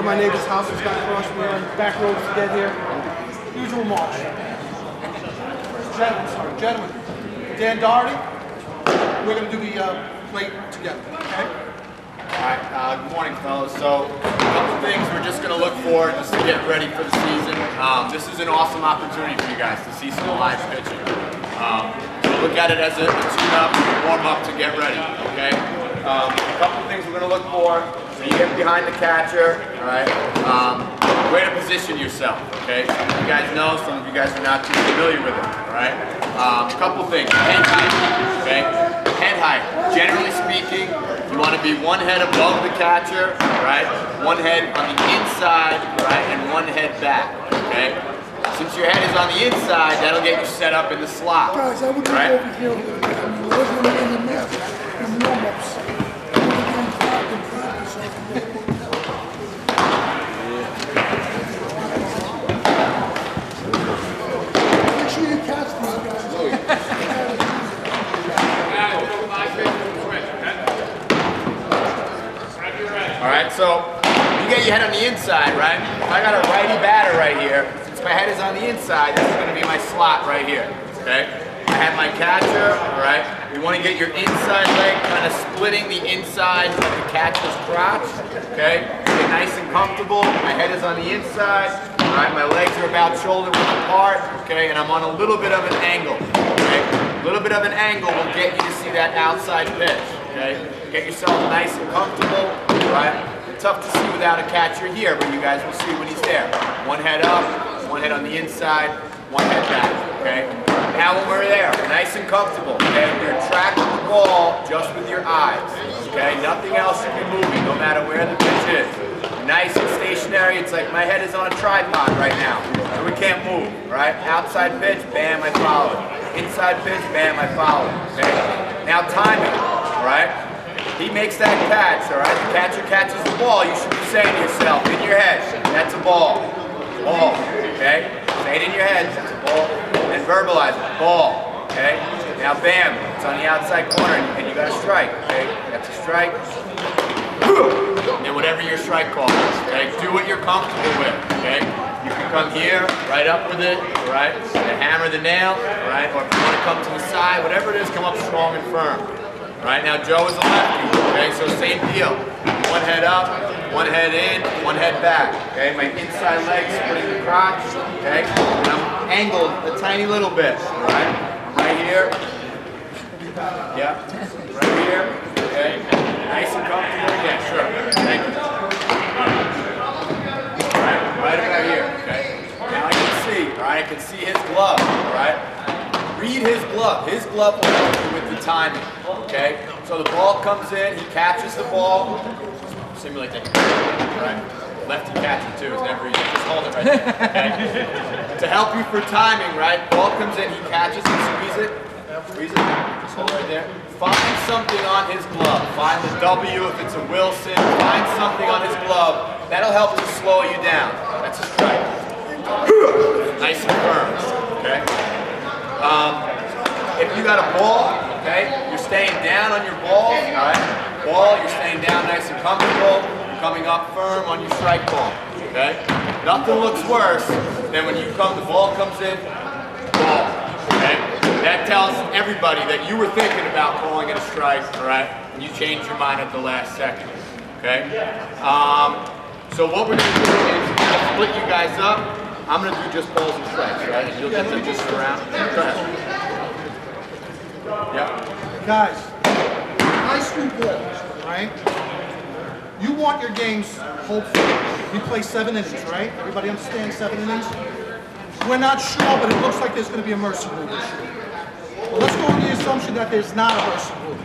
my neighbor's house has got across me on back roads to get here. Usual march. Gentlemen. Dan Doherty. We're going to do the plate together, okay? Alright, good morning fellas. So, a couple things we're just going to look for just to get ready for the season. This is an awesome opportunity for you guys to see some live pitching. So look at it as a tune-up, warm-up to get ready, okay? A couple things we're going to look for. So you get behind the catcher, alright? Where to position yourself, okay? Some of you guys know, some of you guys are not too familiar with it, alright? A couple things. Head height, okay? Head height. Generally speaking, you want to be one head above the catcher, right? One head on the inside, right? And one head back, okay? Since your head is on the inside, that'll get you set up in the slot, guys, I would go right? over here with the math and warm-ups. Make sure you catch these guys. Alright, so you get your head on the inside, right? If I got a righty batter right here, since my head is on the inside, this is going to be my slot right here, okay? I have my catcher, alright? You want to get your inside leg kind of splitting the inside of the catcher's crotch, okay? Get nice and comfortable. My head is on the inside, alright? My legs are about shoulder width apart, okay? And I'm on a little bit of an angle, okay? A little bit of an angle will get you to see that outside pitch, okay? Get yourself nice and comfortable, right? Tough to see without a catcher here, but you guys will see when he's there. One head up, one head on the inside, one head back, okay? Now when we're there, nice and comfortable, okay? You're tracking the ball just with your eyes, okay? Nothing else should be moving, no matter where the pitch is. Nice and stationary. It's like my head is on a tripod right now, so we can't move, right? Outside pitch, bam, I follow it. Inside pitch, bam, I follow it, okay? Now timing, all right? He makes that catch, all right? The catcher catches the ball. You should be saying to yourself, in your head, that's a ball. Ball, okay? Say it in your head, that's a ball. And verbalize it, ball, okay? Now, bam, it's on the outside corner, and you got a strike, okay? That's a strike. And whatever your strike call is, okay? Do what you're comfortable with, okay? You can come here, right up with it, all right? And hammer the nail, all right? Or if you want to come to the side, whatever it is, come up strong and firm. Right now, Joe is a lefty, okay, so same deal. One head up, one head in, one head back, okay? My inside leg splitting the crotch, okay? And I'm angled a tiny little bit, all right? Right here, yeah, right here, okay? Nice and comfortable, yeah, sure, thank you. All right about here, okay? Now I can see, all right? I can see his glove, all right? Read his glove. His glove will help you with the timing, okay? So the ball comes in, he catches the ball. Simulate that. Right? Lefty catcher too, it's never easy. Just hold it right there, okay? To help you for timing, right? Ball comes in, he catches it, squeeze it. Squeeze it, just hold it right there. Find something on his glove. Find the W if it's a Wilson. Find something on his glove. That'll help to slow you down. That's a strike. Nice and firm, okay? If you got a ball, okay, you're staying down on your ball, all right? Ball, you're staying down nice and comfortable. You're coming up firm on your strike ball, okay? Nothing looks worse than when you come, the ball comes in, ball, okay? That tells everybody that you were thinking about calling it a strike, all right? And you changed your mind at the last second, okay? So what we're going to do is we're going to split you guys up. I'm going to do just balls and strikes, right? And you'll get them just around. Go ahead. Yeah. Guys, high school balls, right? You want your games, hopefully, we play 7 innings, right? Everybody understand 7 innings? We're not sure, but it looks like there's going to be a mercy rule this year. Well, let's go on the assumption that there's not a mercy rule.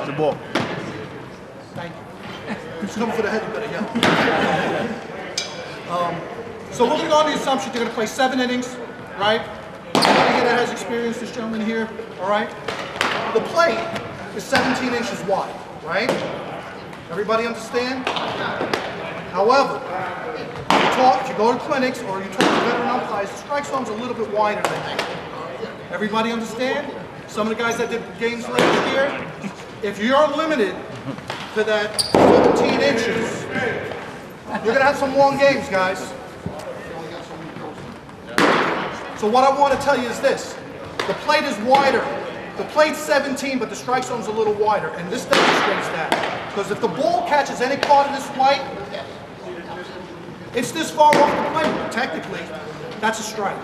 The ball. Thank you. Who's coming for the head, you better yell. So we're going to go on the assumption they're going to play 7 innings, right? Anybody here that has experience, this gentleman here, all right? The plate is 17 inches wide, right? Everybody understand? However, if you go to clinics or you talk to veteran umpires, the strike zone's a little bit wider than that. Everybody understand? Some of the guys that did games last year, if you're limited to that 17 inches, You're gonna have some long games, guys. So what I want to tell you is this. The plate is wider. The plate's 17, but the strike zone's a little wider, and this demonstrates that. Because if the ball catches any part of this white, it's this far off the plate, technically, that's a strike.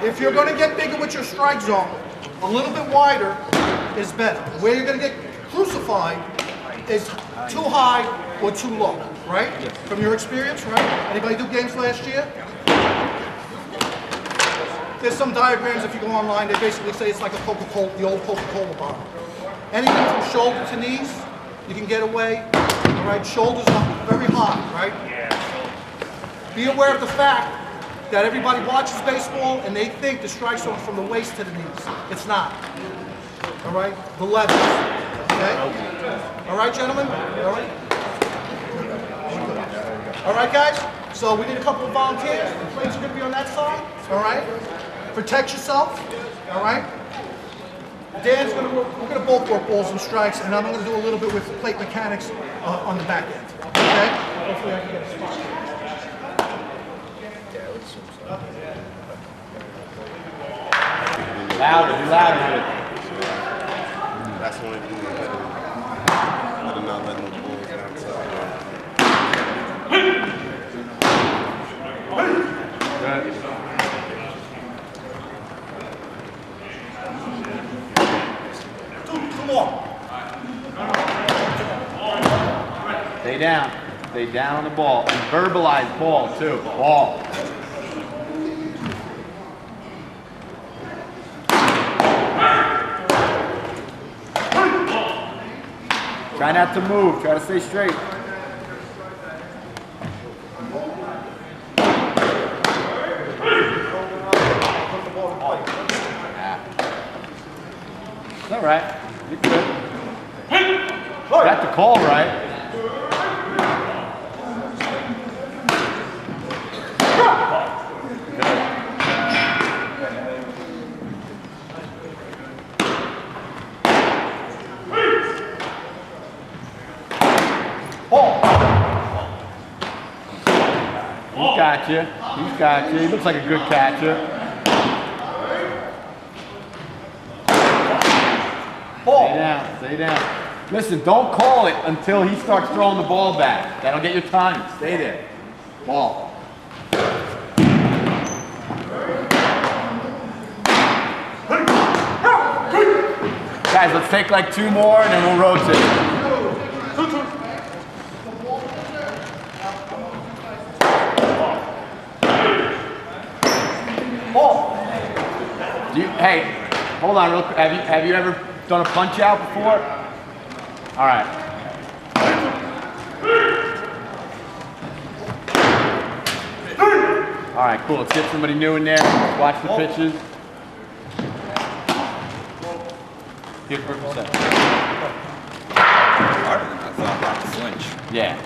If you're going to get bigger with your strike zone, a little bit wider is better. Where you're going to get crucified is too high or too low, right? From your experience, right? Anybody do games last year? There's some diagrams, if you go online, they basically say it's like a Coca-Cola, the old Coca-Cola bottle. Anything from shoulder to knees, you can get away, all right? Shoulders up very high, right? Be aware of the fact that everybody watches baseball and they think the strike zone is from the waist to the knees. It's not, all right? The levels, okay? All right, gentlemen? All right? All right, guys? So we need a couple of volunteers. The plates are going to be on that side, all right? Protect yourself, all right? Dan's going to work, we're going to both work balls and strikes, and I'm going to do a little bit with plate mechanics on the back end, okay? Hopefully I can get a spot. Louder, be louder. That's the only thing I did not let no balls outside. Two more. Stay down. Stay down on the ball. And verbalize ball too. Ball. Try not to move. Try to stay straight. It's all right. You're good. Got the call right. He's got you. He's got you. He looks like a good catcher. Stay down. Stay down. Listen, don't call it until he starts throwing the ball back. That'll get your time. Stay there. Ball. Guys, let's take like 2 more and then we'll rotate. Hey, hold on real quick. Have you ever done a punch out before? All right. All right, cool. Let's get somebody new in there. Watch the pitches. Give for a second. Harder than I thought about the flinch. Yeah.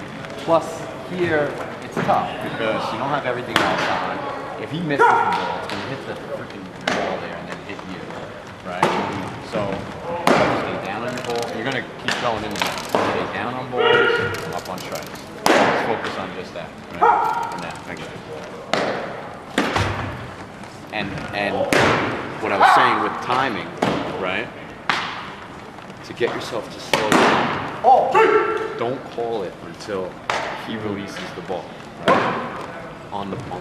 Plus, here, it's tough because you don't have everything else on. If he misses the ball, it's going to hit the freaking ball there and then hit you, right? So, stay down on your ball. You're going to keep going in there. Stay down on balls, up on strikes. Let's focus on just that, right? For now. I get it. And what I was saying with timing, right? To get yourself to slow down, don't call it until he releases the ball, right? on the ball,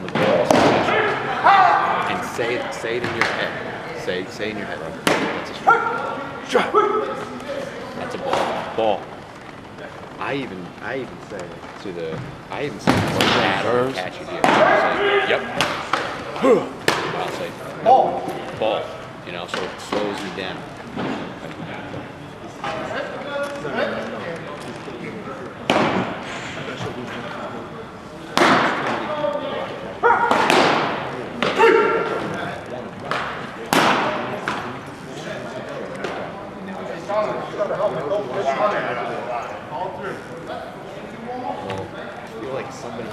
and say it in your head. Say in your head, like, that's a strike. That's a ball. I even say to the batter, catch you here. Say, yep. I'll say ball. You know, so it slows me down. I feel like somebody.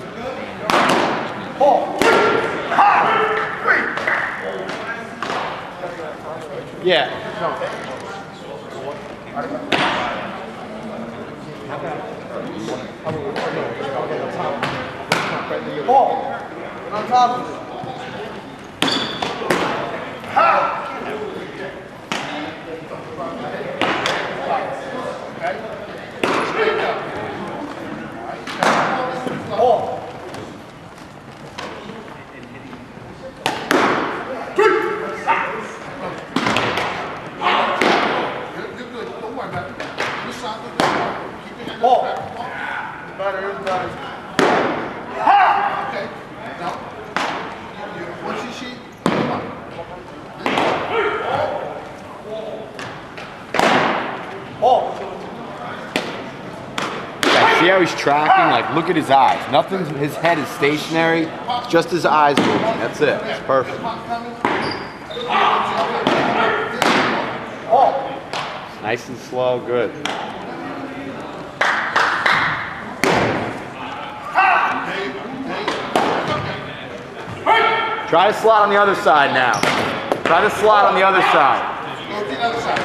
Yeah. Ball. Get on top of it. Ball. Ball. Better. Okay. Now, what's your sheet? Come on. Ball. Yeah, see how he's tracking? Like, look at his eyes. Nothing, his head is stationary, just his eyes moving. That's it. It's perfect. Ball. Nice and slow, good. Try to slot on the other side now. Try to slot on the other side. Go to the other side.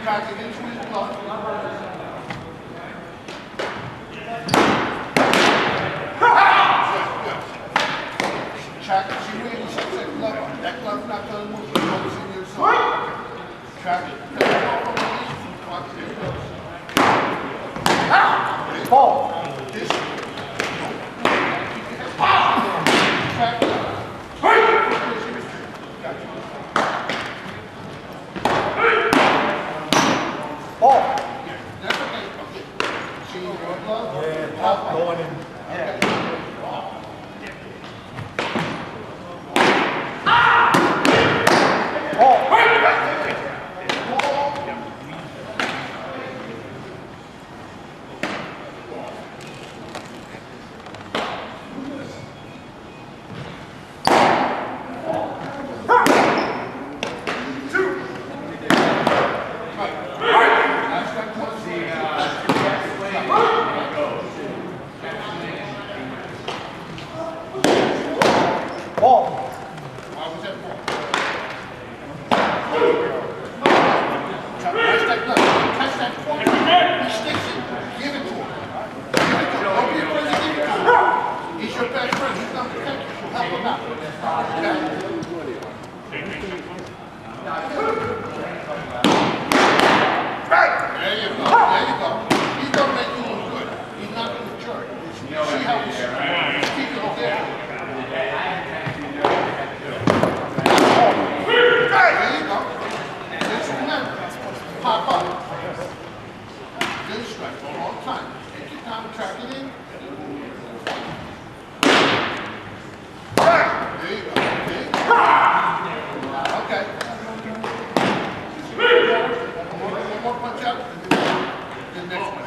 Track it into his glove. Track it. See where he sets that glove on. That glove's not going to move. It's in your side. Track it. Ball. Ball. Going in. Ball. Catch that glove. Catch that corner. He sticks it. Give it to him. Don't be afraid to give it to him. He's your best friend. He's going to protect you. So help him out. Okay? There you go. There you go. He's going to make you look good. He's not going to jerk. See how he's keep it there. There you go. Just remember, pop up. Good strike for a long time. Take your time, track it in. There you go. There you go. Okay. One more punch up. The next one.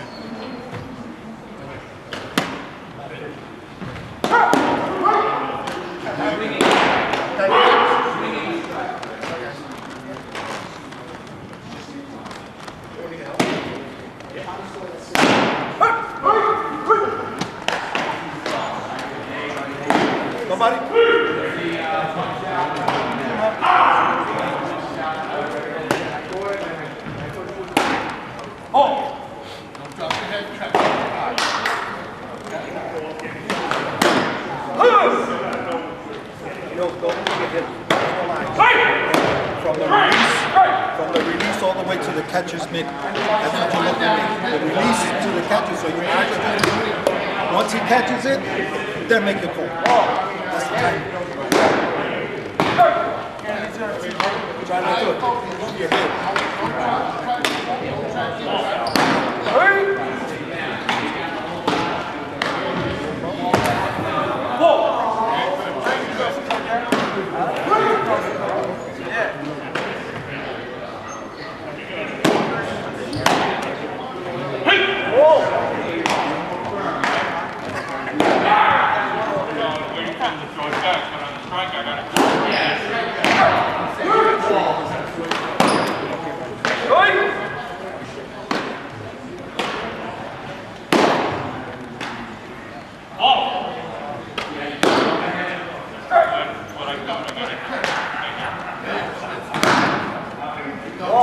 Somebody? Oh! Don't drop your head, track it. Don't get hit. From the release all the way to the catcher's mitt. That's what you're looking at. The release to the catcher, so you actually, once he catches it, then make the call. That's the time. Try not to move your head.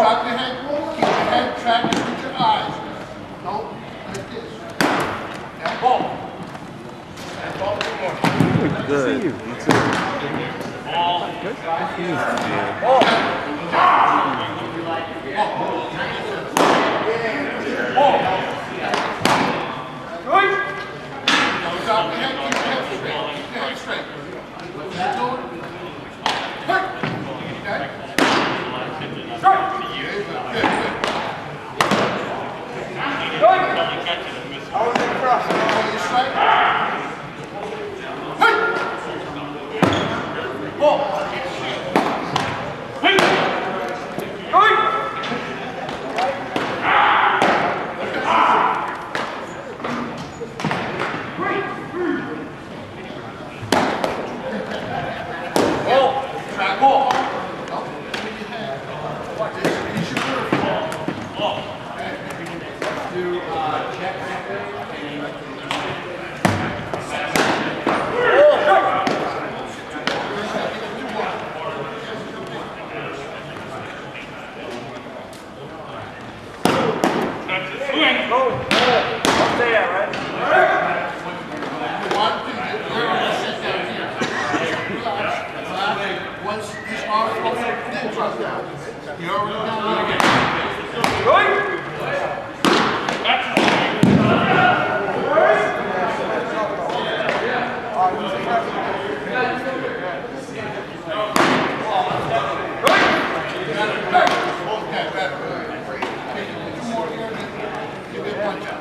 Drop your head, keep your head tracked with your eyes. Don't this. That ball. That ball is more. Good. You too. Goes out the head, keep the head straight. Keep the head straight. What's that doing? Hurt. Okay? Good, Hold your strike. Hey! Ball. Track ball. You should put it once his arm falls up, then drop down. You already know. Okay, better. Two more here, then give it a punch out.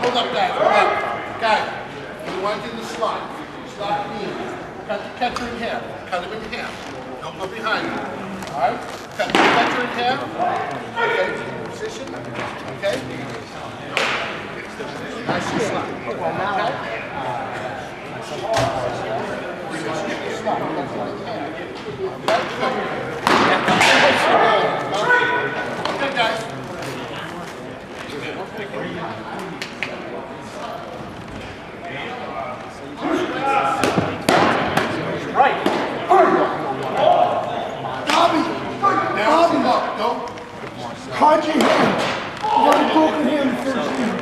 Hold up, guys. Hold up. Guys, you want to do the slot. Slot means cut the catcher in half. Cut him in half. Don't go behind him. All right? Cut the catcher in half. Okay, position. Okay? Nice and slot. Well, now. Okay, guys. Right. Bobby. Don't. How'd you hit him? You got a broken hand in the first game.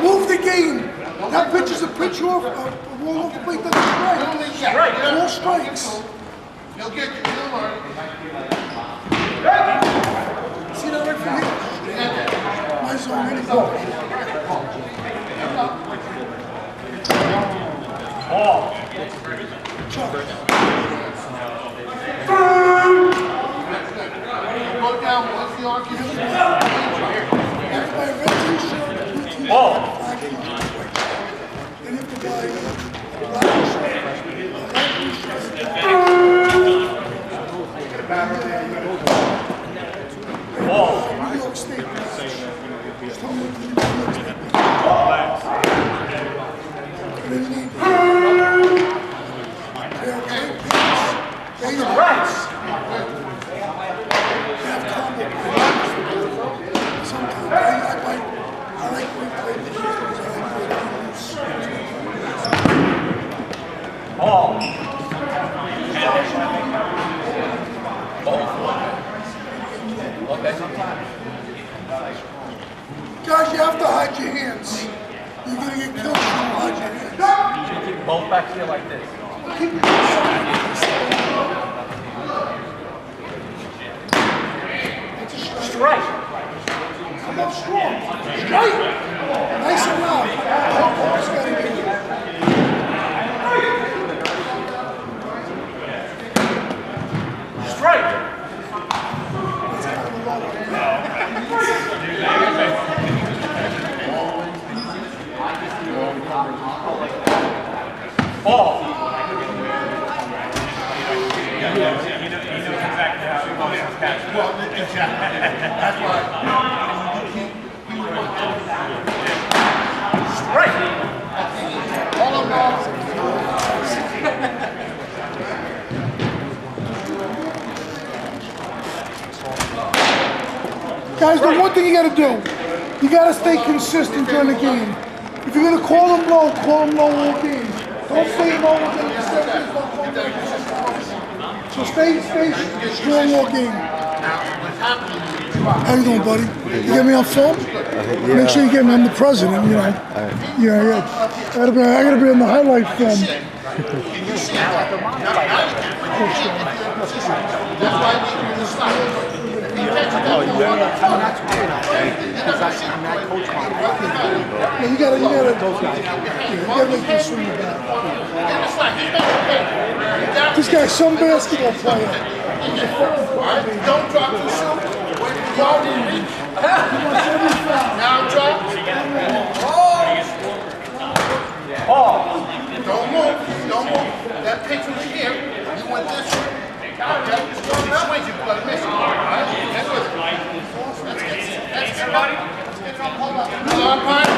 Move the game. That pitch is a pitch off, a roll off the plate, that's a strike. 4 strikes. You'll get it. You'll learn. on any ball. Go down, what's the argument? Everybody red t-shirt, blue t-shirt, black t-shirt. Then you have to buy a black t-shirt, a white t-shirt. New York State. Then you need pair of tight pants, baseballs. You have combo pants. Sometimes I like when we play the shoes because I like Guys, you have to hide your hands. You're going to get killed if you don't hide your hands. You should keep both back here like this. Strike. Come up strong. Strike. Nice and loud. Just gotta get it. Strike! That's kind of a low. Ball! Guys, the one thing you gotta do, you gotta stay consistent during the game. If you're gonna call them low all game. Don't stay low within the seconds, don't call them low. So stay strong all game. How you doing, buddy? You get me on film? Make sure you get me. I'm the president, you know. Yeah. I gotta be on the highlight film. Yeah, you gotta make this swing back. This guy's some basketball player. He's a fucking player. Don't drop too soon. Now drop. Don't move. That pitch was here. You went this way. Okay? He swings, you gotta miss it. All right? That's good. That's good, buddy. Hold on, Brian.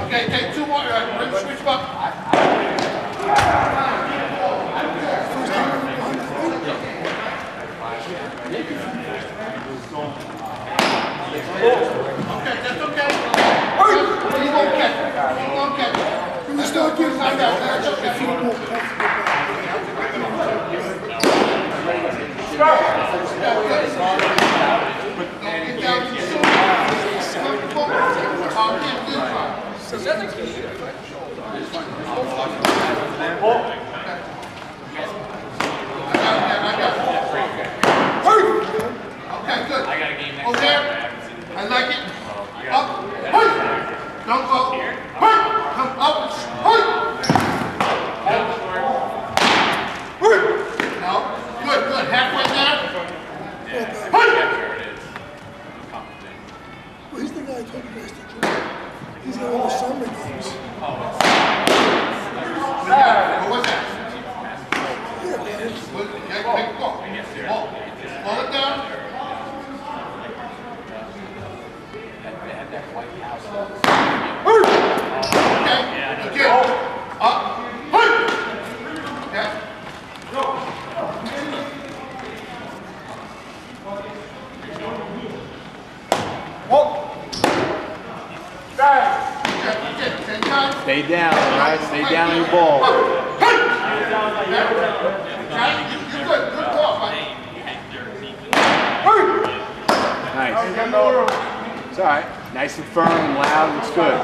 Okay, take two more. Switch up. Okay, that's okay. He won't catch it. When you start getting like that, you feel more Okay, good. Over there. I like it. Up. Hey. Don't go. Hey. Come up. Hey. No. Good. Halfway there. Hey. Well, he's the guy I told you guys to join. He's got all the summer games. What was that? Yeah, man. Take a ball. Pull it down. Okay. Again. Up. Hey. Okay. Stay down, all right? Stay down on your ball. Hey! You're good. Good ball, buddy. Nice. It's all right. Nice and firm and loud. Looks good.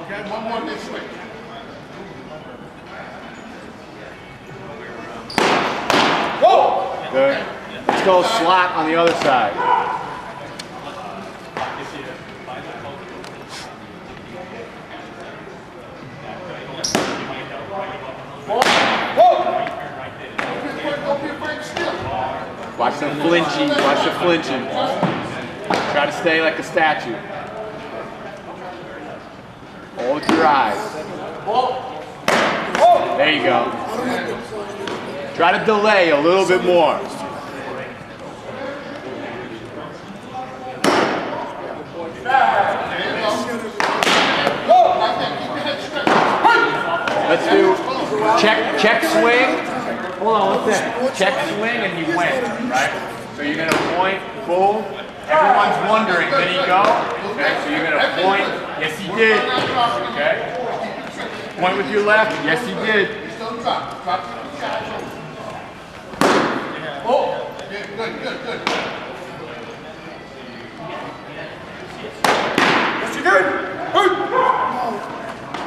Okay, one more this way. Good. Let's go slot on the other side. Watch the flinching. Watch the flinching. Try to stay like a statue. Hold with your eyes. There you go. Try to delay a little bit more. Let's do check swing. Hold on, what's that? Check swing and you win, right? So you're gonna point, boom. Everyone's wondering, did he go? Okay, so you're gonna point. Yes, he did. Okay. Point with your left. Yes, he did. Oh, good, good, good. Yes, you did.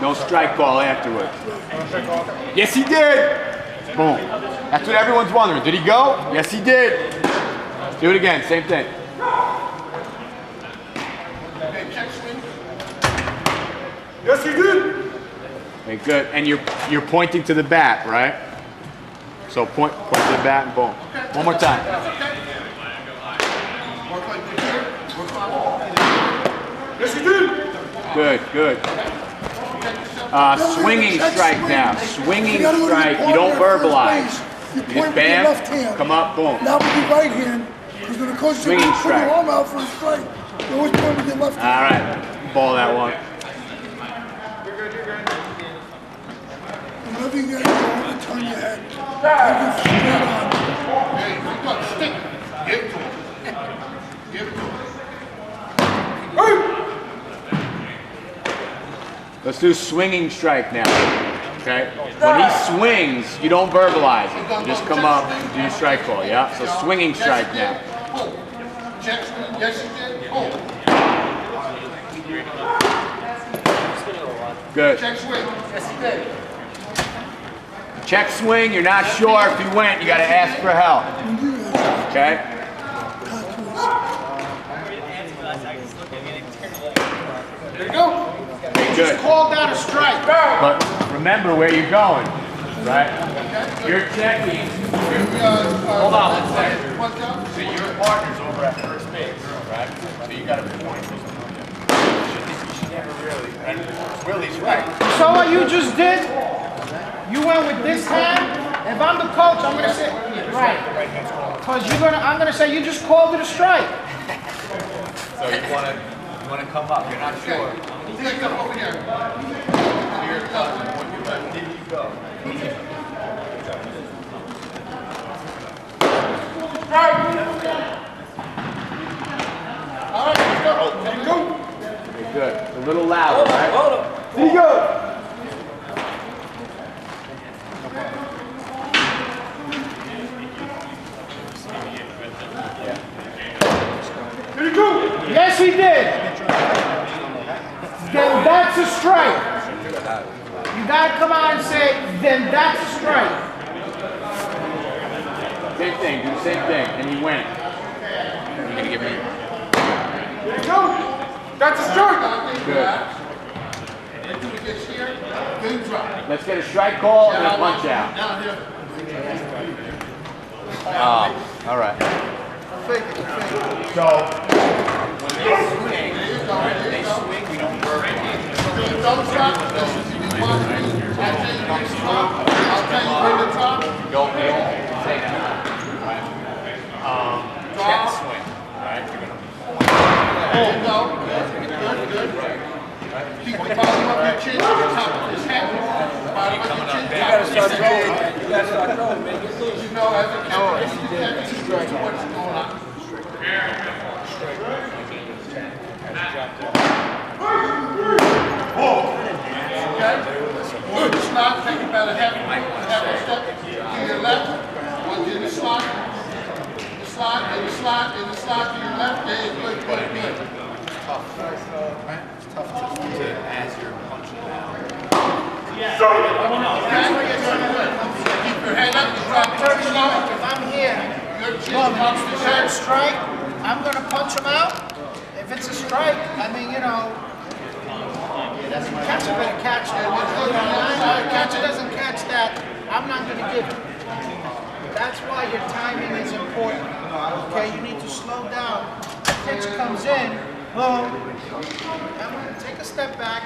No strike ball afterwards. Yes, he did. Boom. That's what everyone's wondering. Did he go? Yes, he did. Do it again. Same thing. Okay, check swing. Yes, you did. Okay, good. And you're pointing to the bat, right? So point to the bat and boom. One more time. Work like this here. Work on ball. Yes, you did. Good, good. Swinging strike now. Swinging strike. You don't verbalize. You You point just with your bam, left hand. come up, boom. Now with your right hand, he's going to cause you Swinging to put strike. your arm out for a strike. You always point with your left hand. All right. Ball that one. Whenever you get it, you want to turn your head. Like it's straight on. Hey, you got stick. Give it to him. Give it to him. Let's do swinging strike now. Okay? When he swings, you don't verbalize it. You just come up and do strike ball, yeah? So swinging strike now. Boom. Check swing. Yes, you did. Boom. Good. Check swing. Yes, you did. Check swing, you're not sure if he went, you gotta ask for help. Okay? There you go. Okay, good. Call down a strike. But remember where you're going, right? You're checking. Hold on one second. One down. So your partner's over at first base, right? So you gotta point. You should never really. And Willie's right. So what you just did, you went with this hand. If I'm the coach, I'm gonna say, right. Because I'm gonna say you just called it a strike. So you wanna come up. You're not sure. Take up over here. Here it comes. Did you go? All right, let's go. There you go. Okay, good. A little louder, right? There you go. Yes, he did. Then that's a strike. You gotta come out and say, then that's a strike. Same thing, do the same thing, and he went. You're gonna give me. There you go. That's a strike. Good. Until he gets here, then drop. Let's get a strike call and a punch out. Down here. All right. So when they swing, we don't verbalize. Don't drop. This is the one. I'll tell you when to drop. I'll tell you when to drop. Don't say that. Right? Check swing. Right? You're gonna There you go. Good, good. Keep the bottom of your chin to the top of his head. Bottom of your chin, top of his head. You know, as a catcher, this is the catcher. This is what's going on. Okay? One to the slot, take about a half a step to your left. One to the slot. The slot, and the slot, and the slot to your left. There, good. Keep your head up, you drop turn slow. If I'm here, Your chin comes to third the strike, I'm gonna punch him out. If it's a strike, I mean, catcher better catch it. If the catcher doesn't catch that, I'm not gonna give it. That's why your timing is important. Okay, you need to slow down. The pitch comes in, boom. Take a step back.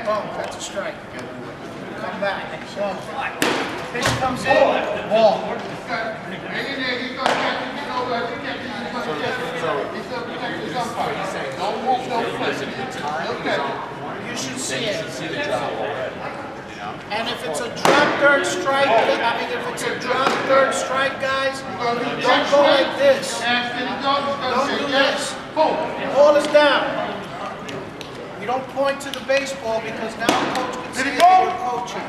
Boom, that's a strike. Come back. Boom. Pitch comes in, ball. Hang in there, he's gonna catch it, you know, as he catches, he's gonna catch it. He's gonna protect his umpire. Don't move, don't play. Look at it. You should see it. And if it's a drop third strike, if it's a drop third strike, guys, don't go like this. Don't do this. Ball is down. You don't point to the baseball because now the coach can see it and you're coaching.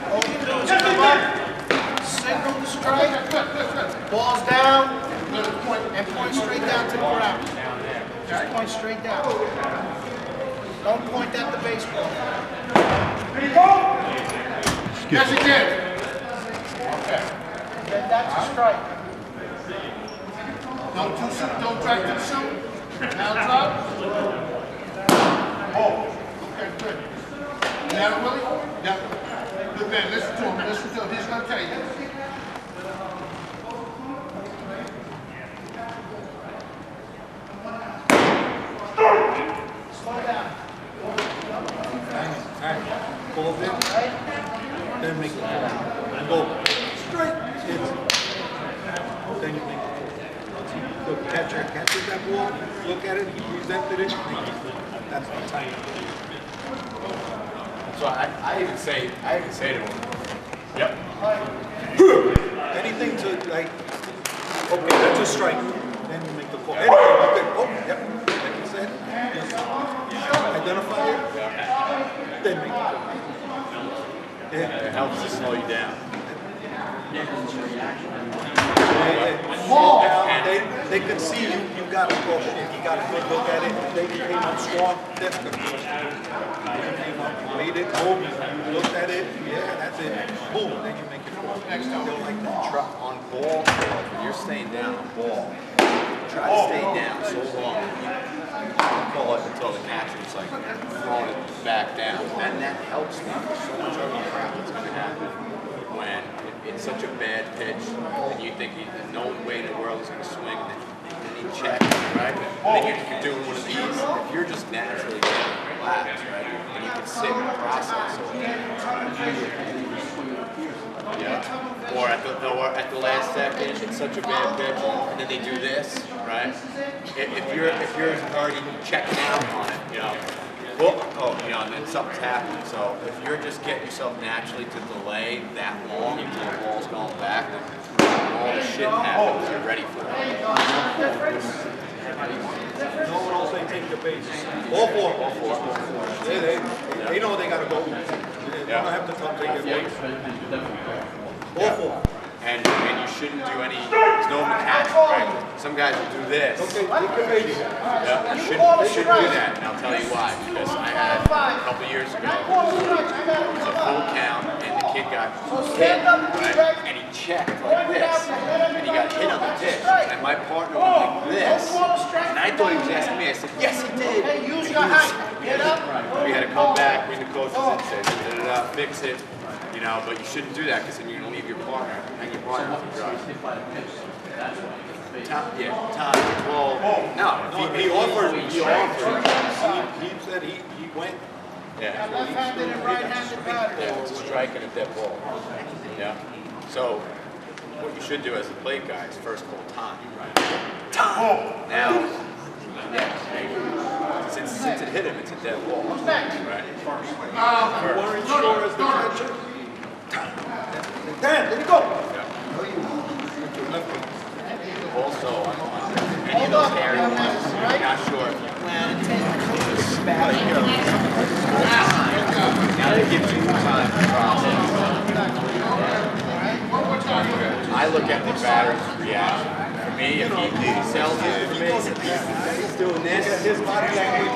All you do is come up, signal the strike, ball's down, and point straight down to the ground. Just point straight down. Don't point at the baseball. Yes, he did. Then that's a strike. Don't too soon, don't drag too soon. Now drop. Oh, okay, good. You have it, Willie? Yeah. Good man, listen to him, listen to him. He's gonna tell you. Slow down. Ball in, then make the ball. And go straight. Then you make the ball. The catcher catches that ball, look at it, he presented it, that's the time. So I even say to him, yep. Anything to like, okay, that's a strike. Then you make the call. Anything, okay, oh, yep, like you said, yes. Identify it, then make the call. It helps to slow you down. They could see you got a go. You got a good look at it. They came up strong. That's good. You came up, made it, boom, you looked at it, yeah, that's it. Boom, then you make it go. Next time, like that. On ball, when you're staying down on ball, try to stay down so long. You pull it until the catcher is like throwing it back down. And that helps me. So much other crap that's going to happen when it's such a bad pitch and you think no way in the world is going to swing and then he checks, right? And then you're doing one of these. If you're just naturally getting relaxed, right? And you can sit and process yeah. Or at the last second, it's such a bad pitch, and then they do this, right? If you're already checking out on it, you know, and then something's happening. So if you're just getting yourself naturally to delay that long until the ball's going back, then all the shit happens. You're ready for it. No one else ain't take the base. All four. They know they gotta go. They don't have to come take their base. All four. And you shouldn't do any, there's no mechanical, right? Some guys will do this. Okay, take your base. Yeah, you shouldn't do that, and I'll tell you why. Because I had a couple years ago, it was a full count, and the kid got hit, right? And he checked like this, and he got hit on the pitch. And my partner went like this, and I thought he was asking me. I said, yes, he did. Hey, use your height. Get up. We had to come back, bring the coaches in, say, fix it. You know, but you shouldn't do that because then you're going to leave your partner, hang your partner off the drive. Time, 12. No, he offered. He said he went. Yeah. Left-handed and right-handed batter. Yeah, it's a strike and a dead ball. Yeah. So, what you should do as a plate guy is first call time, right? Time! Now, since it hit him, it's a dead ball. Right? You weren't sure as the catcher. There you go. Also, on any of those hairy ones, I'm not sure if you plan to take a spat. Now they give you time to process. I look at the batter's reaction. For me, if he sells it for me, he's doing this. His body language.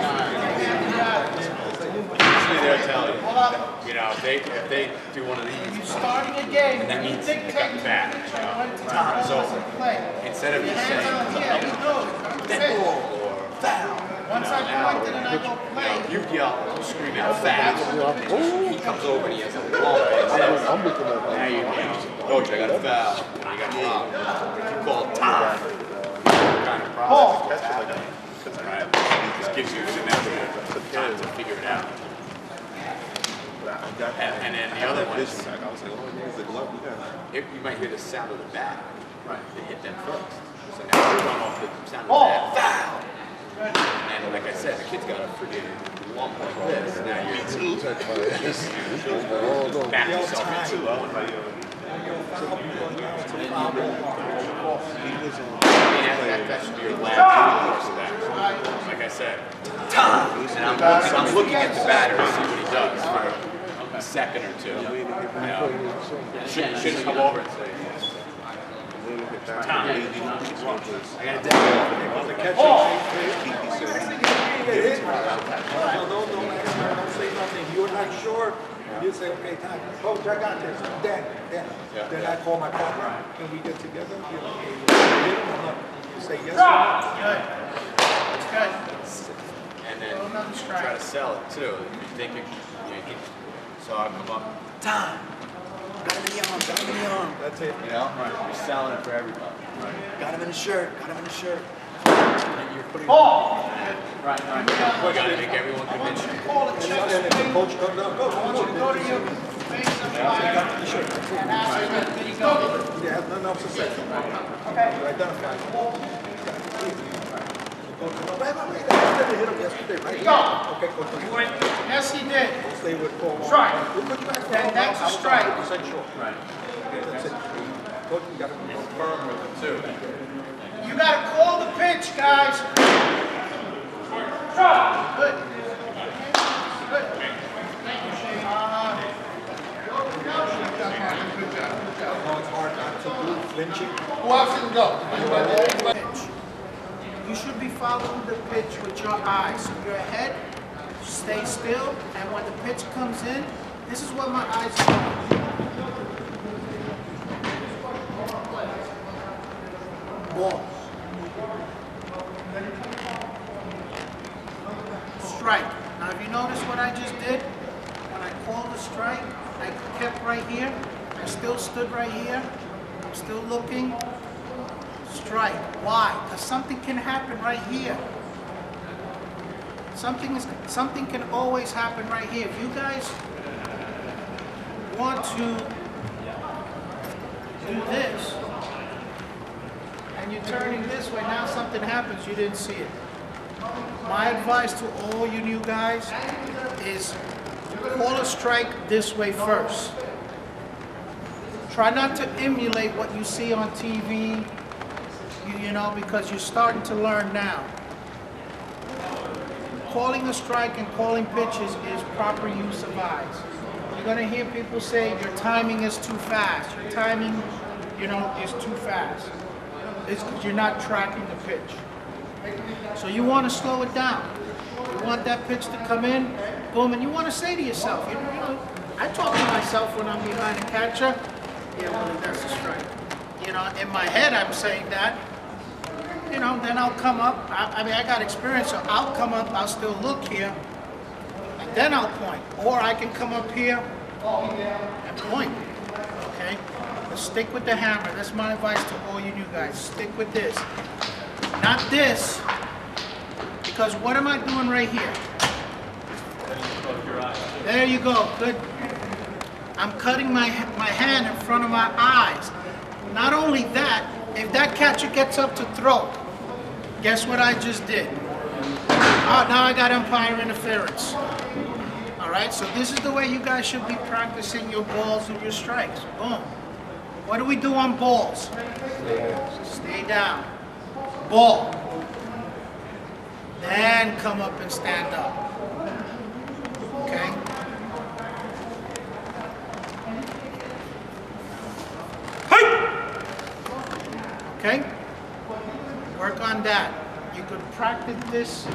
Usually they'll tell you. You know, if they do one of these, Starting a game, that you means they got dictate back. Time is over. Instead of just saying dead ball or foul. Once I pointed and I go play. You yell, scream out foul. He comes over and he has a ball. Now you Coach, I got a foul. You got fouled. You call time. Kind of problem. Right? It just gives you an extra time to figure it out. And then the other one is, I was like, oh, there's the glove. you might hear the sound of the bat. Right. They hit them first. So now you run off the sound of the bat. Foul! And then, like I said, the kid's got a freaking lump like this. Now you're back yourself into one. That should be your last course of that. Like I said, time. And I'm looking at the batter to see what he does for a second or two. You know, shouldn't come over and say, time. I got to The catcher don't say nothing. You're not sure. You say, okay, time. Coach, I got this. Then I call my partner. Can we get together? You say yes Good. and then try to sell it too. You think so I'll come up, time. Got him in the arm, got him in the arm. That's it. You know? Right. You're selling it for everybody. Right. Got him in the shirt, You're putting Right. We gotta make everyone convince you. And if the coach comes up, I want you to go to your face and and ask him, did he go? yeah, nothing else to say. Okay. You identify him. Wait, I didn't hit him yesterday, right? Go. Okay, coach. Yes, he did. Don't stay with Paul. Strike. We'll put you back. Then that's a strike. 100% sure. Right. That's it. Coach, you got to confirm with him too. You got to call the pitch, guys. Good. It's hard not to do flinching. Who else can go? Pitch. You should be following the pitch with your eyes. So your head stay still, and when the pitch comes in, this is what my eyes do. Ball. Strike. Now, if you notice what I just did, when I called the strike, I kept right here. I still stood right here. I'm still looking. Strike. Why? Because something can happen right here. Something can always happen right here. If you guys want to do this, and you're turning this way, now something happens, you didn't see it. My advice to all you new guys is call a strike this way first. Try not to emulate what you see on TV, you know, because you're starting to learn now. Calling a strike and calling pitches is proper use of eyes. You're going to hear people say your timing is too fast. Your timing, you know, is too fast. It's because you're not tracking the pitch. So you want to slow it down. You want that pitch to come in, boom, and you want to say to yourself, you know, I talk to myself when I'm behind a catcher, yeah, well, that's a strike. You know, in my head I'm saying that. You know, then I'll come up. I mean, I got experience, so I'll come up, I'll still look here, and then I'll point. Or I can come up here and point, okay? But stick with the hammer. That's my advice to all you new guys. Stick with this. Not this, because what am I doing right here? There you go, good. I'm cutting my hand in front of my eyes. Not only that, if that catcher gets up to throw, guess what I just did? Oh, now I got umpire interference. All right, so this is the way you guys should be practicing your balls and your strikes. Boom. What do we do on balls? Stay down. Ball. Then come up and stand up. Okay? Okay? Work on that. You could practice this.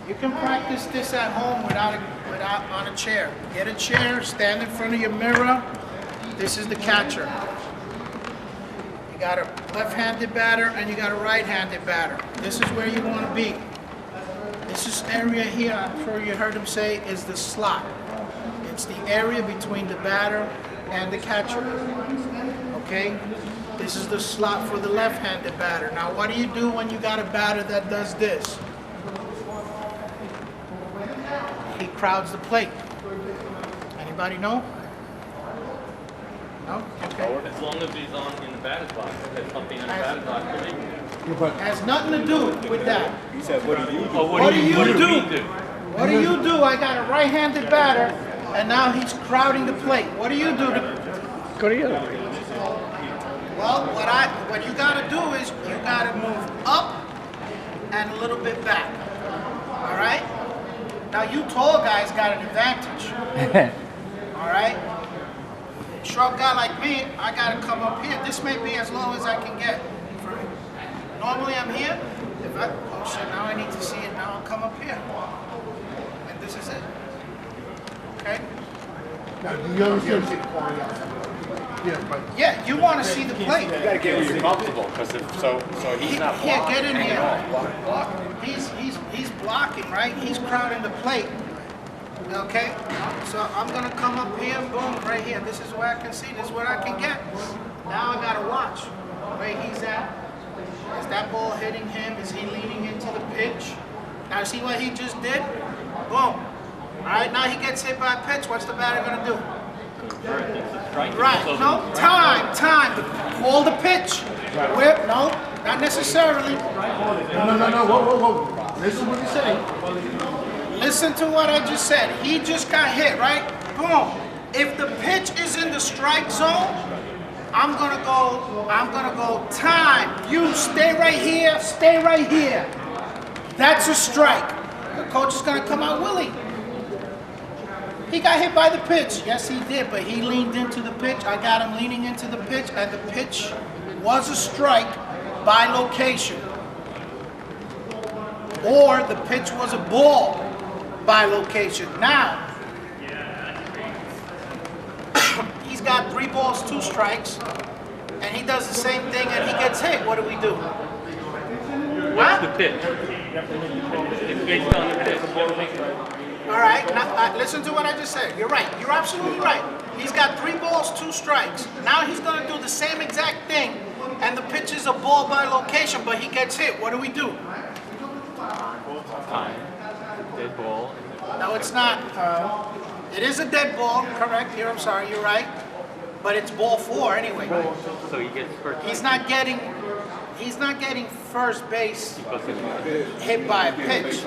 You can practice this at home without on a chair. Get a chair, stand in front of your mirror. This is the catcher. You got a left-handed batter and you got a right-handed batter. This is where you want to be. This is area here, I'm sure you heard him say, is the slot. It's the area between the batter and the catcher. Okay? This is the slot for the left-handed batter. Now, what do you do when you got a batter that does this? He crowds the plate. Anybody know? No? Okay. As long as he's on in the batter's box, there's something in the batter's box for me. Has nothing to do with that. He said, what do you do? Oh, What do you do? we do? What do you do? I got a right-handed batter, and now he's crowding the plate. What do you do to... Well, what you gotta do is you gotta move up and a little bit back. All right? Now you tall guys got an advantage. All right? Short guy like me, I gotta come up here. This may be as low as I can get. Normally I'm here. Oh shit, now I need to see it. Now I'll come up here. And this is it. Okay? Now, do you understand? Yeah, you want to see the plate. You gotta get where you're comfortable, because so he's not Here, blocking. get in hanging here. off. He's blocking, right? He's crowding the plate. Okay? So I'm gonna come up here, boom, right here. This is where I can see, this is where I can get. Now I gotta watch where he's at. Is that ball hitting him? Is he leaning into the pitch? Now see what he just did? Boom. Alright, now he gets hit by a pitch. What's the batter gonna do? Right, no, time. Call the pitch. Where? No, not necessarily. No, whoa. Listen what he's saying. Listen to what I just said. He just got hit, right? Boom. If the pitch is in the strike zone, I'm gonna go time. You stay right here, That's a strike. The coach is gonna come out, Willie. He got hit by the pitch. Yes, he did, but he leaned into the pitch. I got him leaning into the pitch, and the pitch was a strike by location. Or the pitch was a ball by location. Now, he's got 3 balls, 2 strikes, and he does the same thing and he gets hit. What do we do? What's the pitch? It's based on the pitch. All right, now, listen to what I just said. You're right. You're absolutely right. He's got 3 balls, 2 strikes. Now he's going to do the same exact thing, and the pitch is a ball by location, but he gets hit. What do we do? Time. Dead ball. No, it's not. It is a dead ball, correct. Here, I'm sorry, you're right. But it's ball 4 anyway. So he gets first. He's not getting first base hit by a pitch.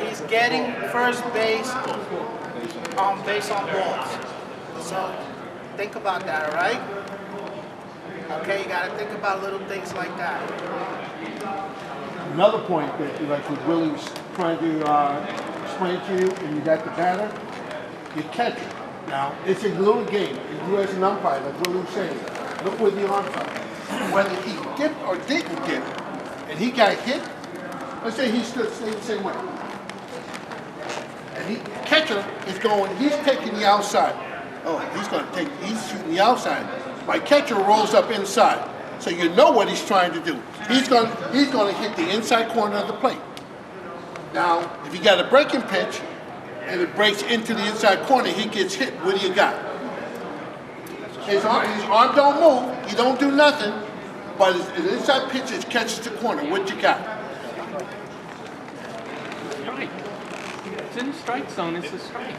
He's getting first base based on balls. So think about that, all right? Okay, you got to think about little things like that. Another point that, like what Willie was trying to explain to you, and you got the batter, you catch it. Now, it's a little game, and you as an umpire, like Willie was saying, look where the arms are. Whether he dipped or didn't dip, and he got hit, let's say he stood the same way. And the catcher is going, he's taking the outside. Oh, he's shooting the outside. My catcher rolls up inside. So you know what he's trying to do. He's going to hit the inside corner of the plate. Now, if you got a breaking pitch, and it breaks into the inside corner, he gets hit. What do you got? His arm don't move, he don't do nothing, but his inside pitch catches the corner. What you got? Strike. It's in the strike zone. It's a strike.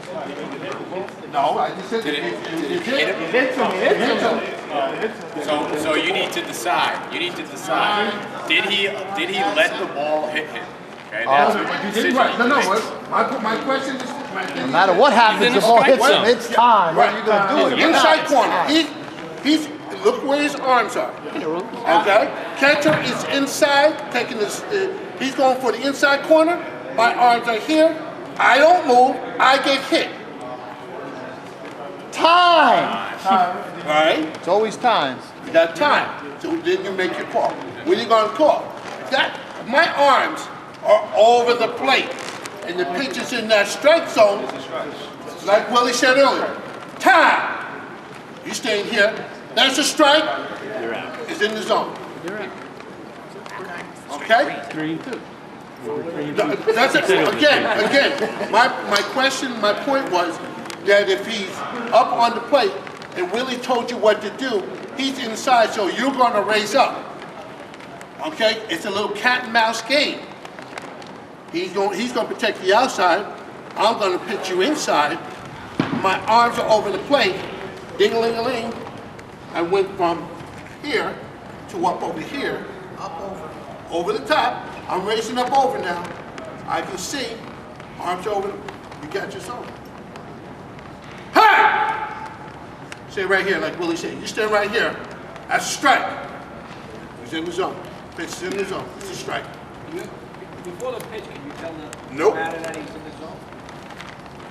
No, I just said Did it hit him? hit him. So you need to decide. Did he let the ball hit him? Okay, that's what You did right. No. My question is. No matter what happens, the ball hits him. It's time. What are you going to do? The inside corner. He's look where his arms are. Okay. Catcher is inside, taking this. He's going for the inside corner. My arms are here. I don't move. I get hit. Time. Right? It's always time. You got time. So then you make your call. What are you going to call? My arms are over the plate, and the pitch is in that strike zone. Like Willie said earlier. Time. You staying here. That's a strike. You're out. It's in the zone. You're out. Okay? 3-2. That's it. Again, my point was that if he's up on the plate and Willie told you what to do, He's inside, so you're gonna raise up. Okay? It's a little cat and mouse game. He's gonna protect the outside. I'm gonna pitch you inside. My arms are over the plate. Ding-a-ling-a-ling. I went from here to up over here. Up over. Over the top. I'm raising up over now. I can see. Arms over. You got your zone. Hey! Stay right here, like Willie said. You stay right here. That's a strike. He's in the zone. Pitch is in the zone. It's a strike. Before the pitch, can you tell the Nope. batter that he's in the zone?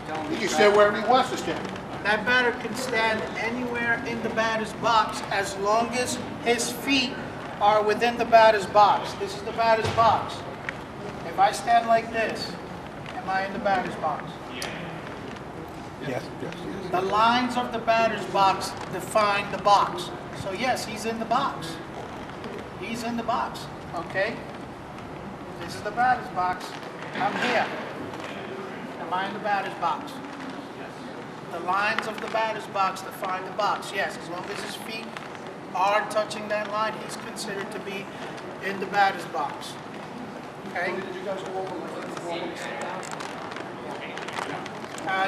Tell him He he's can stand wherever he wants to stand. That batter can stand anywhere in the batter's box as long as his feet are within the batter's box. This is the batter's box. If I stand like this, am I in the batter's box? Yes. The lines of the batter's box define the box. So yes, he's in the box. He's in the box, okay? This is the batter's box. I'm here. Am I in the batter's box? The lines of the batter's box define the box. Yes, as long as his feet are touching that line, he's considered to be in the batter's box. Okay? Did you guys go over when you sit down?